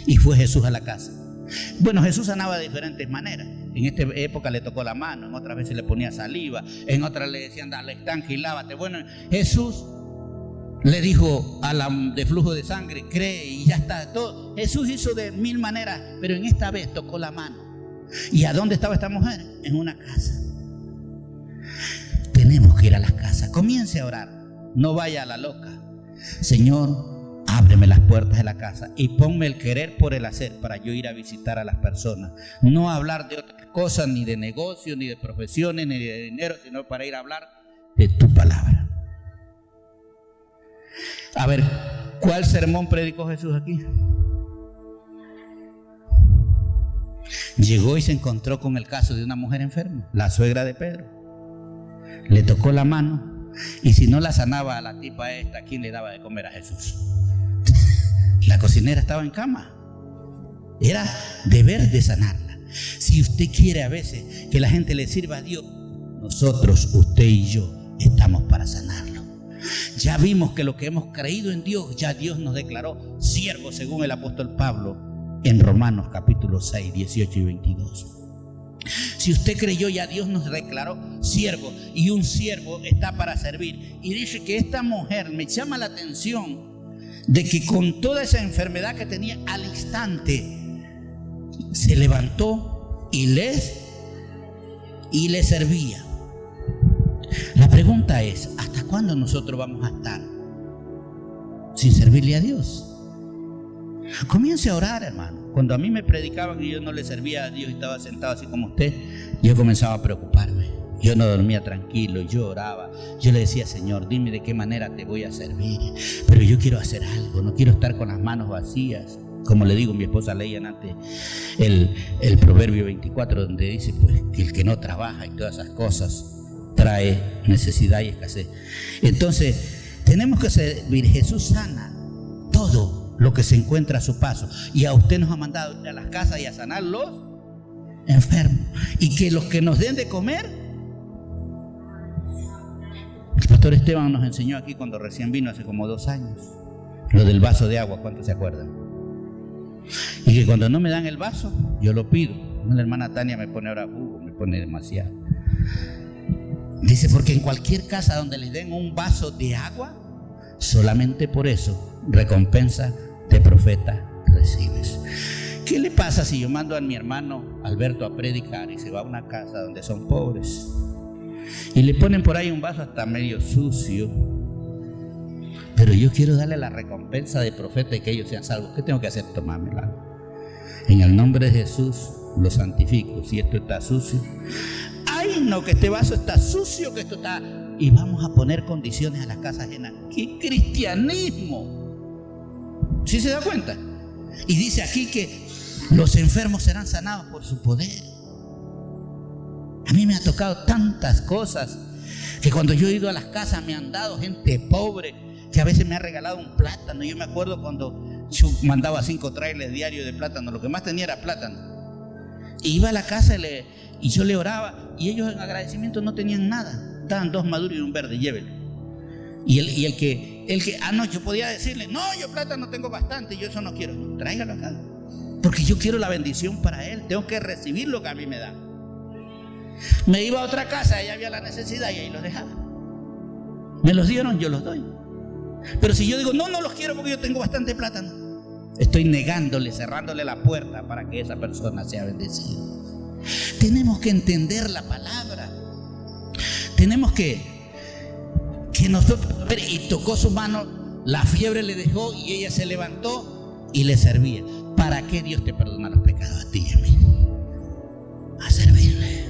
y fue Jesús a la casa. Bueno, Jesús sanaba de diferentes maneras. En esta época le tocó la mano, en otras veces le ponía saliva, en otras le decían dale estanque y lávate. Bueno, Jesús le dijo a la de flujo de sangre, cree y ya está todo. Jesús hizo de mil maneras, pero en esta vez tocó la mano. ¿Y a dónde estaba esta mujer? En una casa. Tenemos que ir a las casas. Comience a orar, no vaya a la loca. Señor, ábreme las puertas de la casa y ponme el querer por el hacer para yo ir a visitar a las personas. No hablar de otras cosas, ni de negocios, ni de profesiones, ni de dinero, sino para ir a hablar de tu palabra. A ver, ¿cuál sermón predicó Jesús aquí? Llegó y se encontró con el caso de una mujer enferma, la suegra de Pedro. Le tocó la mano y si no la sanaba a la tipa esta, ¿quién le daba de comer a Jesús? La cocinera estaba en cama. Era deber de sanarla. Si usted quiere a veces que la gente le sirva a Dios, nosotros, usted y yo, estamos para sanarlo. Ya vimos que lo que hemos creído en Dios, ya Dios nos declaró siervos según el apóstol Pablo en Romanos capítulo 6, 18 y 22. Si usted creyó, ya Dios nos declaró siervo, y un siervo está para servir. Y dice que esta mujer, me llama la atención de que con toda esa enfermedad que tenía, al instante se levantó y le servía. La pregunta es, ¿hasta cuándo nosotros vamos a estar sin servirle a Dios? Comience a orar, hermano. Cuando a mí me predicaban y yo no le servía a Dios y estaba sentado así como usted, yo comenzaba a preocuparme. Yo no dormía tranquilo, yo oraba. Yo le decía, Señor, dime de qué manera te voy a servir. Pero yo quiero hacer algo, no quiero estar con las manos vacías. Como le digo, mi esposa leía antes el Proverbio 24, donde dice pues que el que no trabaja y todas esas cosas trae necesidad y escasez. Entonces, tenemos que servir. Jesús sana todo lo que se encuentra a su paso. Y a usted nos ha mandado ir a las casas y a sanar los enfermos. Y que los que nos den de comer. El pastor Esteban nos enseñó aquí cuando recién vino hace como 2 años. Lo del vaso de agua, ¿cuántos se acuerdan? Y que cuando no me dan el vaso, yo lo pido. La hermana Tania me pone ahora jugo, me pone demasiado. Dice, porque en cualquier casa donde les den un vaso de agua, solamente por eso recompensa de profeta recibes. ¿Qué le pasa si yo mando a mi hermano Alberto a predicar y se va a una casa donde son pobres y le ponen por ahí un vaso hasta medio sucio, pero yo quiero darle la recompensa de profeta y que ellos sean salvos? ¿Qué tengo que hacer? Tomármela. En el nombre de Jesús lo santifico. Si esto está sucio, ay no, que este vaso está sucio, que esto está... Y vamos a poner condiciones a las casas ajenas. ¡Qué cristianismo! ¿Sí se da cuenta? Y dice aquí que los enfermos serán sanados por su poder. A mí me ha tocado tantas cosas que cuando yo he ido a las casas me han dado gente pobre que a veces me ha regalado un plátano. Yo me acuerdo cuando yo mandaba 5 trailers diarios de plátano, lo que más tenía era plátano. Y iba a la casa y yo le oraba y ellos en agradecimiento no tenían nada. Estaban 2 maduros y un verde, llévelo. Y el que no, yo podía decirle, no, yo plátano tengo bastante, yo eso no quiero. No, tráigalo acá, porque yo quiero la bendición para él, tengo que recibir lo que a mí me da. Me iba a otra casa, allá había la necesidad y ahí los dejaba. Me los dieron, yo los doy. Pero si yo digo, no los quiero porque yo tengo bastante plátano, estoy negándole, cerrándole la puerta para que esa persona sea bendecida. Tenemos que entender la palabra. Tenemos que nosotros, y tocó su mano, la fiebre le dejó y ella se levantó y le servía. ¿Para qué Dios te perdona los pecados a ti y a mí? A servirle.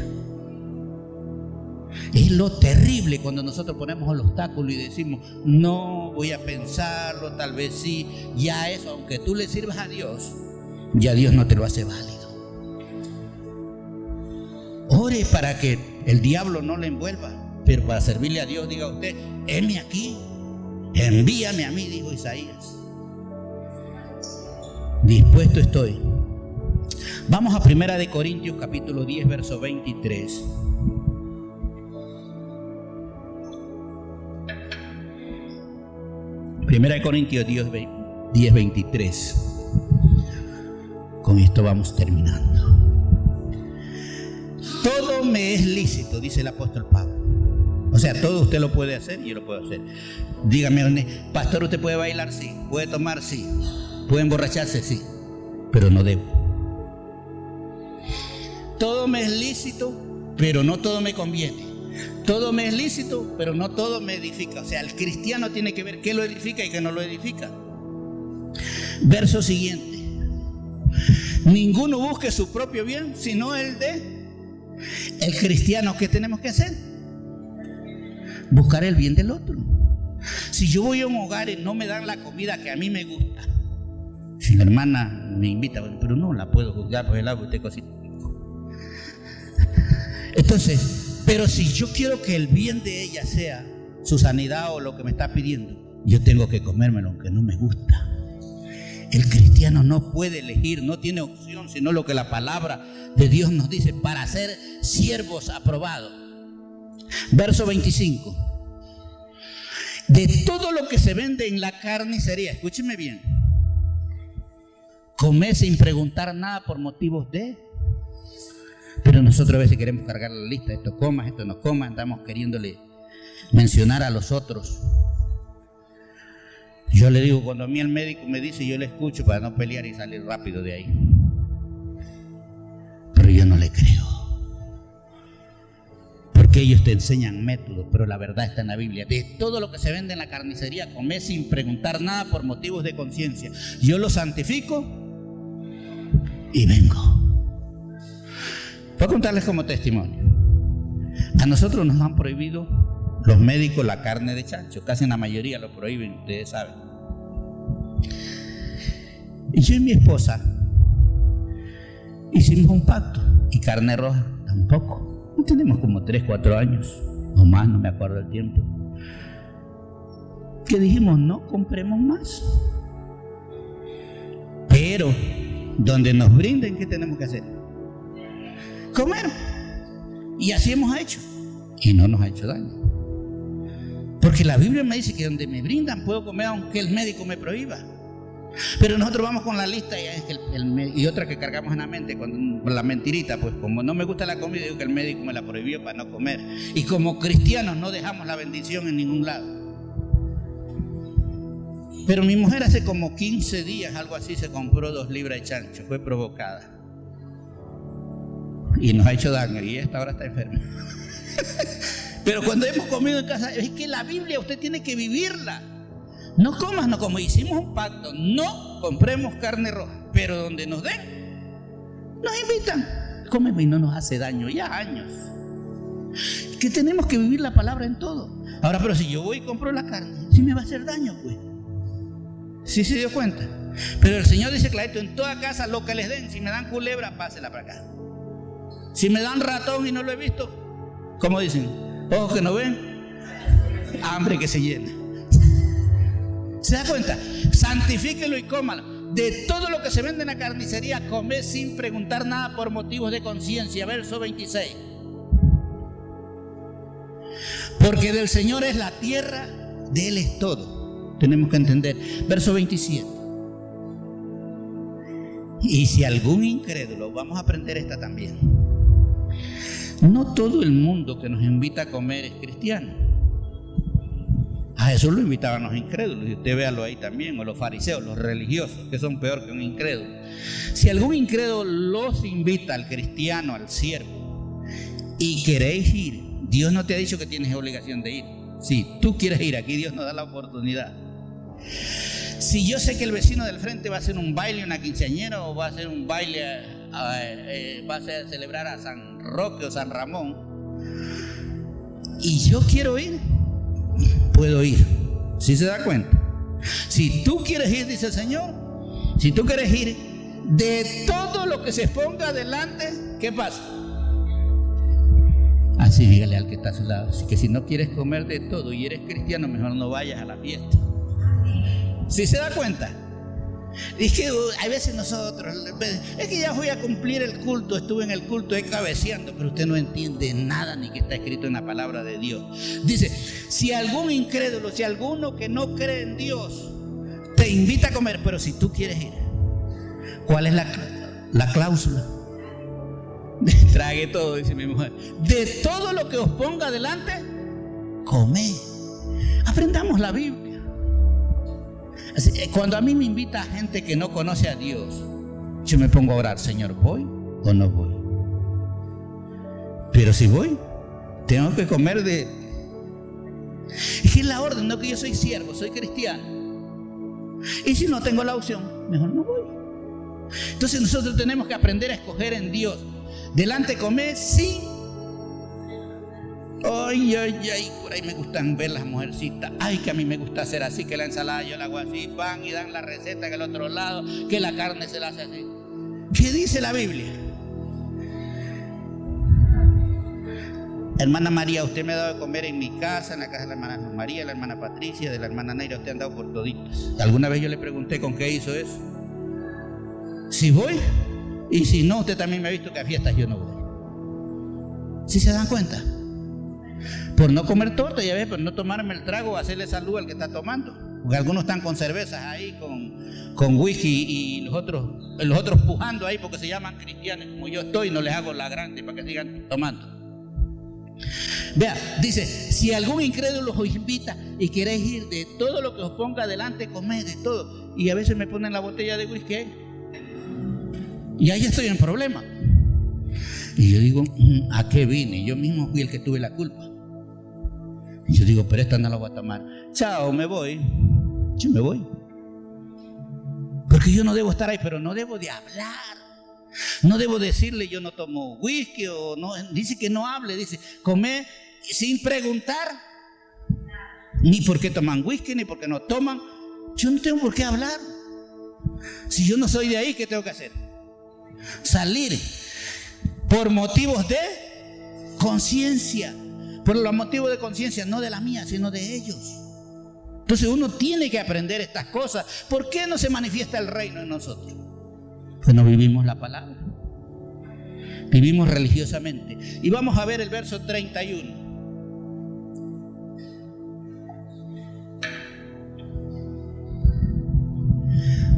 Es lo terrible cuando nosotros ponemos el obstáculo y decimos, no, voy a pensarlo, tal vez sí. Ya eso, aunque tú le sirvas a Dios, ya Dios no te lo hace válido. Ore para que el diablo no le envuelva, pero para servirle a Dios, diga usted, heme aquí, envíame a mí, dijo Isaías. Dispuesto estoy. Vamos a 1 Corintios capítulo 10, verso 23. Primera de Corintios 10, 23. Con esto vamos terminando. Todo me es lícito, dice el apóstol Pablo. O sea, todo usted lo puede hacer y yo lo puedo hacer. Dígame, pastor, ¿usted puede bailar? Sí. ¿Puede tomar? Sí. ¿Puede emborracharse? Sí. Pero no debo. Todo me es lícito, pero no todo me conviene. Todo me es lícito, pero no todo me edifica. O sea, el cristiano tiene que ver qué lo edifica y qué no lo edifica. Verso siguiente. Ninguno busque su propio bien, sino el de el cristiano. ¿Qué tenemos que hacer? Buscar el bien del otro. Si yo voy a un hogar y no me dan la comida que a mí me gusta, si la hermana me invita, pero no la puedo juzgar por el lado que usted cocina. Entonces, pero si yo quiero que el bien de ella sea su sanidad o lo que me está pidiendo, yo tengo que comérmelo aunque no me gusta. El cristiano no puede elegir, no tiene opción, sino lo que la palabra de Dios nos dice para ser siervos aprobados. Verso 25. De todo lo que se vende en la carnicería, escúcheme bien, comer sin preguntar nada por motivos de... Pero nosotros a veces queremos cargar la lista, esto comas, esto no comas, andamos queriéndole mencionar a los otros. Yo le digo, cuando a mí el médico me dice, yo le escucho para no pelear y salir rápido de ahí. Pero yo no le creo. Porque ellos te enseñan métodos, pero la verdad está en la Biblia. De todo lo que se vende en la carnicería, comer sin preguntar nada por motivos de conciencia. Yo lo santifico y vengo. Voy a contarles como testimonio. A nosotros nos han prohibido los médicos la carne de chancho. Casi en la mayoría lo prohíben, ustedes saben. Y yo y mi esposa hicimos un pacto. Y carne roja tampoco. No tenemos como 3, 4 años o más, no me acuerdo el tiempo, que dijimos no compremos más. Pero donde nos brinden, ¿qué tenemos que hacer? Comer. Y así hemos hecho. Y no nos ha hecho daño. Porque la Biblia me dice que donde me brindan puedo comer aunque el médico me prohíba. Pero nosotros vamos con la lista y otra que cargamos en la mente con la mentirita, pues como no me gusta la comida, digo que el médico me la prohibió para no comer. Y como cristianos no dejamos la bendición en ningún lado. Pero mi mujer hace como 15 días, algo así, se compró 2 libras de chancho, fue provocada. Y nos ha hecho daño y esta ahora está enferma. Pero cuando hemos comido en casa, es que la Biblia usted tiene que vivirla. No comas, no como hicimos un pacto, no compremos carne roja, pero donde nos den, nos invitan. Comemos y no nos hace daño, ya años. Que tenemos que vivir la palabra en todo. Ahora, pero si yo voy y compro la carne, sí me va a hacer daño, pues. ¿Sí se dio cuenta? Pero el Señor dice clarito, en toda casa lo que les den, si me dan culebra, pásela para acá. Si me dan ratón y no lo he visto, ¿cómo dicen? Ojos que no ven, hambre que se llena. ¿Se da cuenta? Santifíquelo y cómalo. De todo lo que se vende en la carnicería, comed sin preguntar nada por motivos de conciencia. Verso 26. Porque del Señor es la tierra, de Él es todo. Tenemos que entender. Verso 27. Y si algún incrédulo, vamos a aprender esta también. No todo el mundo que nos invita a comer es cristiano. A Jesús lo invitaban los incrédulos, y usted véalo ahí también, o los fariseos, los religiosos, que son peor que un incrédulo. Si algún incrédulo los invita al cristiano, al siervo, y queréis ir, Dios no te ha dicho que tienes obligación de ir. Si tú quieres ir, aquí Dios nos da la oportunidad. Si yo sé que el vecino del frente va a hacer un baile, una quinceañera, o va a hacer un baile, va a celebrar a San Roque o San Ramón, y yo quiero ir, puedo ir. ¿Sí se da cuenta? Si tú quieres ir, dice el Señor, si tú quieres ir, de todo lo que se ponga delante, ¿qué pasa? Así dígale al que está a su lado. Así que si no quieres comer de todo y eres cristiano, mejor no vayas a la fiesta. ¿Sí se da cuenta? Es que hay veces nosotros, es que ya fui a cumplir el culto, estuve en el culto cabeceando, pero usted no entiende nada ni que está escrito en la palabra de Dios. Dice, si algún incrédulo, si alguno que no cree en Dios te invita a comer, pero si tú quieres ir, ¿cuál es la cláusula? Trague todo, dice mi mujer. De todo lo que os ponga delante, come. Aprendamos la Biblia. Así, cuando a mí me invita gente que no conoce a Dios, yo me pongo a orar, Señor, ¿voy o no voy? Pero si voy, tengo que comer de... Es que es la orden, no que yo soy siervo, soy cristiano. Y si no tengo la opción, mejor no voy. Entonces nosotros tenemos que aprender a escoger en Dios. Delante comer, sí. Ay, por ahí me gustan ver las mujercitas. Ay, que a mí me gusta hacer así, que la ensalada yo la hago así, van y dan la receta que el otro lado, que la carne se la hace así. ¿Qué dice la Biblia? Hermana María, usted me ha dado de comer en mi casa, en la casa de la hermana María, la hermana Patricia, de la hermana Neira, usted ha dado por toditas. ¿Alguna vez yo le pregunté con qué hizo eso? Si voy, y si no, usted también me ha visto que a fiestas yo no voy. ¿Sí se dan cuenta? Por no comer torta, ya ves, por no tomarme el trago, hacerle salud al que está tomando. Porque algunos están con cervezas ahí, con whisky, y los otros pujando ahí porque se llaman cristianos. Como yo estoy, no les hago la grande para que sigan tomando. Vea, dice, si algún incrédulo os invita y queréis ir, de todo lo que os ponga delante, comed de todo. Y a veces me ponen la botella de whisky ahí. Y ahí estoy en problema. Y yo digo, ¿a qué vine? Yo mismo fui el que tuve la culpa. Y yo digo, pero esta no la voy a tomar. Chao, me voy. Yo me voy. Porque yo no debo estar ahí, pero no debo de hablar. No debo decirle, yo no tomo whisky o no. Dice que no hable, dice, come sin preguntar. Ni por qué toman whisky, ni por qué no toman. Yo no tengo por qué hablar. Si yo no soy de ahí, ¿qué tengo que hacer? Salir por motivos de conciencia. Por los motivos de conciencia, no de la mía, sino de ellos. Entonces uno tiene que aprender estas cosas. ¿Por qué no se manifiesta el reino en nosotros? Pues no vivimos la palabra. Vivimos religiosamente. Y vamos a ver el verso 31.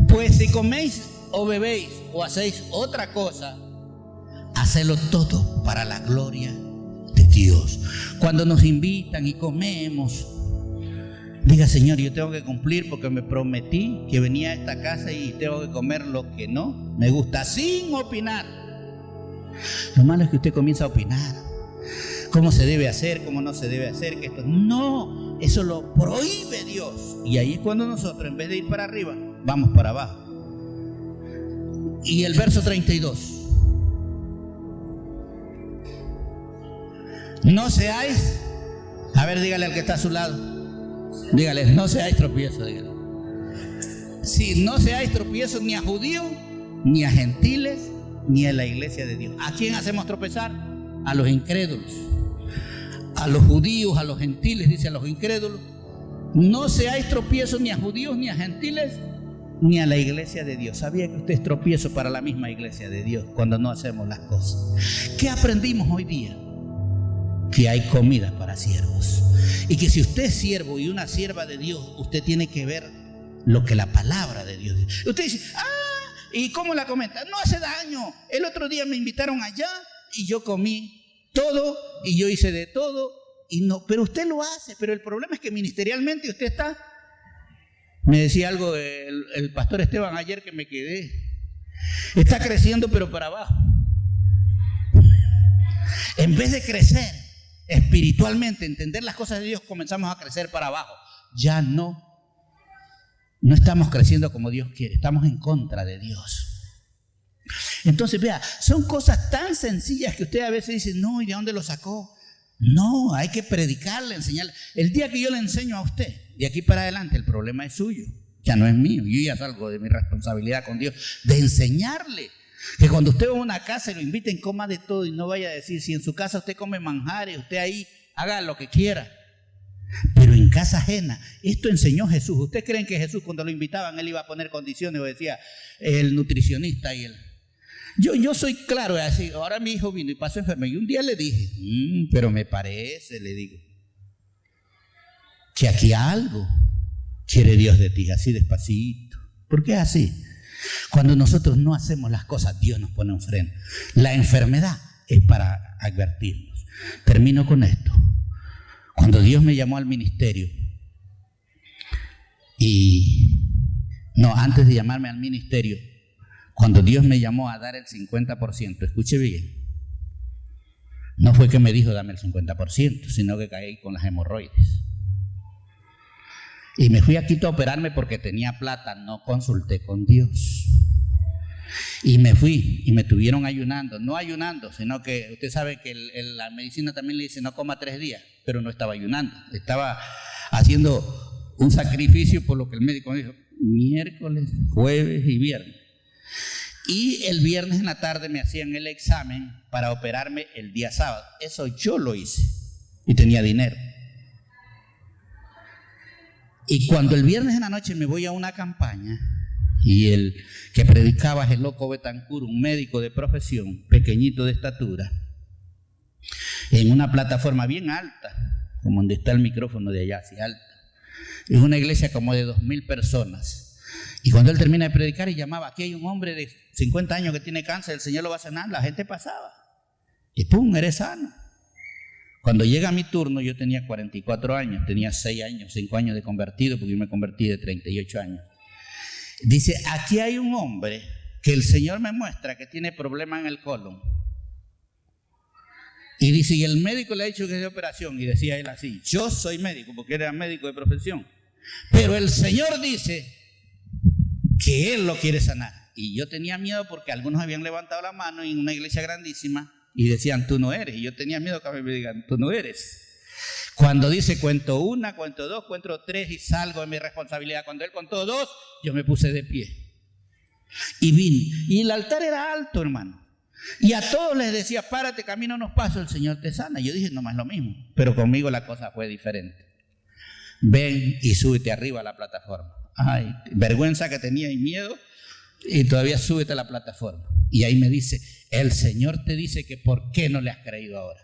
Pues si coméis o bebéis o hacéis otra cosa, hacedlo todo para la gloria de Dios. Cuando nos invitan y comemos, diga, Señor, yo tengo que cumplir porque me prometí que venía a esta casa y tengo que comer lo que no me gusta, sin opinar. Lo malo es que usted comienza a opinar. ¿Cómo se debe hacer? ¿Cómo no se debe hacer? Que esto... No, eso lo prohíbe Dios. Y ahí es cuando nosotros, en vez de ir para arriba, vamos para abajo. Y el verso 32. No seáis, a ver, dígale al que está a su lado, dígale, no seáis tropiezos, dígale. Sí, no seáis tropiezos ni a judíos, ni a gentiles, ni a la iglesia de Dios. ¿A quién hacemos tropezar? A los incrédulos, a los judíos, a los gentiles, dice a los incrédulos. No seáis tropiezos ni a judíos, ni a gentiles, ni a la iglesia de Dios. ¿Sabía que usted es tropiezo para la misma iglesia de Dios cuando no hacemos las cosas? ¿Qué aprendimos hoy día? Que hay comida para siervos. Y que si usted es siervo y una sierva de Dios, usted tiene que ver lo que la palabra de Dios dice. Usted dice, ¿y cómo la comenta? No hace daño. El otro día me invitaron allá y yo comí todo y yo hice de todo y no, pero usted lo hace. Pero el problema es que ministerialmente usted está. Me decía algo el pastor Esteban ayer que me quedé. Está creciendo pero para abajo. En vez de crecer espiritualmente, entender las cosas de Dios, comenzamos a crecer para abajo. Ya no estamos creciendo como Dios quiere, estamos en contra de Dios. Entonces, vea, son cosas tan sencillas que usted a veces dice, no, ¿y de dónde lo sacó? No, hay que predicarle, enseñarle. El día que yo le enseño a usted, de aquí para adelante, el problema es suyo, ya no es mío. Yo ya salgo de mi responsabilidad con Dios, de enseñarle. Que cuando usted va a una casa y lo inviten, coma de todo y no vaya a decir, si en su casa usted come manjares, usted ahí haga lo que quiera. Pero en casa ajena, esto enseñó Jesús. ¿Ustedes creen que Jesús cuando lo invitaban, él iba a poner condiciones o decía el nutricionista y él? Yo soy claro, así. Ahora mi hijo vino y pasó enfermo y un día le dije, pero me parece, le digo, que aquí algo quiere Dios de ti, así despacito. ¿Por qué es así? Cuando nosotros no hacemos las cosas, Dios nos pone un freno. La enfermedad es para advertirnos. Termino con esto. Cuando Dios me llamó al ministerio, antes de llamarme al ministerio, cuando Dios me llamó a dar el 50%, escuche bien, no fue que me dijo dame el 50%, sino que caí con las hemorroides. Y me fui a Quito a operarme porque tenía plata, no consulté con Dios. Y me fui y me tuvieron ayunando, no ayunando, sino que usted sabe que la medicina también le dice no coma 3 días, pero no estaba ayunando, estaba haciendo un sacrificio por lo que el médico me dijo, miércoles, jueves y viernes. Y el viernes en la tarde me hacían el examen para operarme el día sábado. Eso yo lo hice y tenía dinero. Y cuando el viernes en la noche me voy a una campaña y el que predicaba es el loco Betancur, un médico de profesión, pequeñito de estatura, en una plataforma bien alta, como donde está el micrófono de allá, así alta. Es una iglesia como de 2,000 personas. Y cuando él termina de predicar y llamaba, aquí hay un hombre de 50 años que tiene cáncer, el Señor lo va a sanar, la gente pasaba. Y ¡pum!, eres sano. Cuando llega mi turno, yo tenía 44 años, tenía 5 años de convertido, porque yo me convertí de 38 años. Dice, aquí hay un hombre que el Señor me muestra que tiene problema en el colon. Y dice, y el médico le ha dicho que es de operación. Y decía él así, yo soy médico, porque era médico de profesión. Pero el Señor dice que Él lo quiere sanar. Y yo tenía miedo porque algunos habían levantado la mano en una iglesia grandísima y decían, tú no eres. Y yo tenía miedo que me digan, tú no eres. Cuando dice, cuento 1, cuento 2, cuento 3 y salgo de mi responsabilidad. Cuando Él contó 2, yo me puse de pie. Y vine. Y el altar era alto, hermano. Y a todos les decía, párate, camina unos pasos, el Señor te sana. Yo dije, no más lo mismo. Pero conmigo la cosa fue diferente. Ven y súbete arriba a la plataforma. Ay, vergüenza que tenía y miedo. Y todavía súbete a la plataforma. Y ahí me dice, el Señor te dice que ¿por qué no le has creído ahora?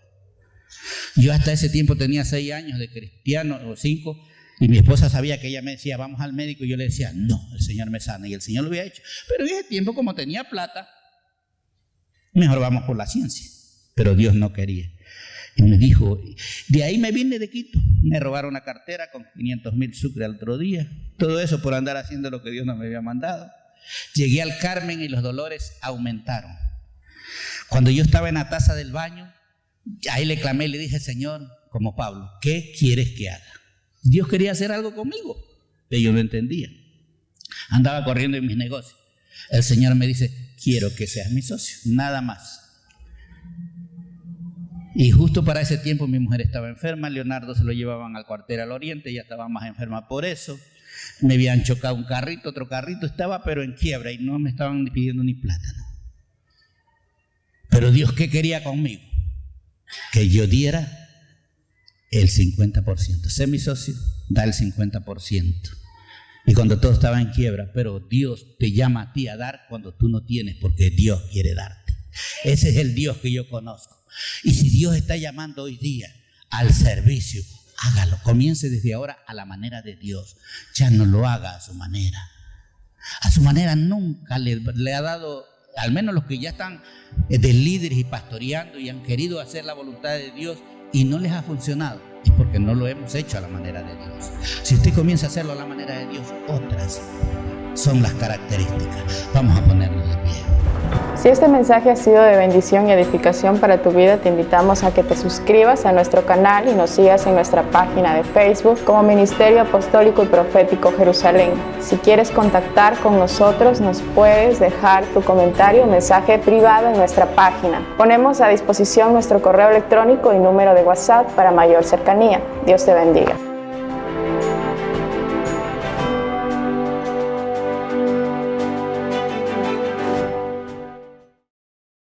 Yo hasta ese tiempo tenía 6 años de cristiano, o 5, y mi esposa sabía que ella me decía, vamos al médico, y yo le decía, no, el Señor me sana, y el Señor lo había hecho. Pero en ese tiempo, como tenía plata, mejor vamos por la ciencia. Pero Dios no quería. Y me dijo, de ahí me vine de Quito, me robaron una cartera con 500,000 sucre al otro día, todo eso por andar haciendo lo que Dios no me había mandado. Llegué al Carmen y los dolores aumentaron. Cuando yo estaba en la taza del baño, ahí le clamé y le dije, Señor, como Pablo, ¿qué quieres que haga? Dios quería hacer algo conmigo, pero yo no entendía. Andaba corriendo en mis negocios. El Señor me dice, quiero que seas mi socio, nada más. Y justo para ese tiempo mi mujer estaba enferma, Leonardo se lo llevaban al cuartel al oriente, ella estaba más enferma por eso. Me habían chocado un carrito, otro carrito, estaba pero en quiebra y no me estaban pidiendo ni plátano. Pero Dios, ¿qué quería conmigo? Que yo diera el 50%. Sé mi socio, da el 50%. Y cuando todo estaba en quiebra, pero Dios te llama a ti a dar cuando tú no tienes, porque Dios quiere darte. Ese es el Dios que yo conozco. Y si Dios está llamando hoy día al servicio, hágalo. Comience desde ahora a la manera de Dios. Ya no lo haga a su manera. A su manera nunca le ha dado, al menos los que ya están de líderes y pastoreando y han querido hacer la voluntad de Dios y no les ha funcionado, es porque no lo hemos hecho a la manera de Dios. Si usted comienza a hacerlo a la manera de Dios, otras son las características. Vamos a ponernos de pie. Si este mensaje ha sido de bendición y edificación para tu vida, te invitamos a que te suscribas a nuestro canal y nos sigas en nuestra página de Facebook como Ministerio Apostólico y Profético Jerusalén. Si quieres contactar con nosotros, nos puedes dejar tu comentario o mensaje privado en nuestra página. Ponemos a disposición nuestro correo electrónico y número de WhatsApp para mayor cercanía. Dios te bendiga.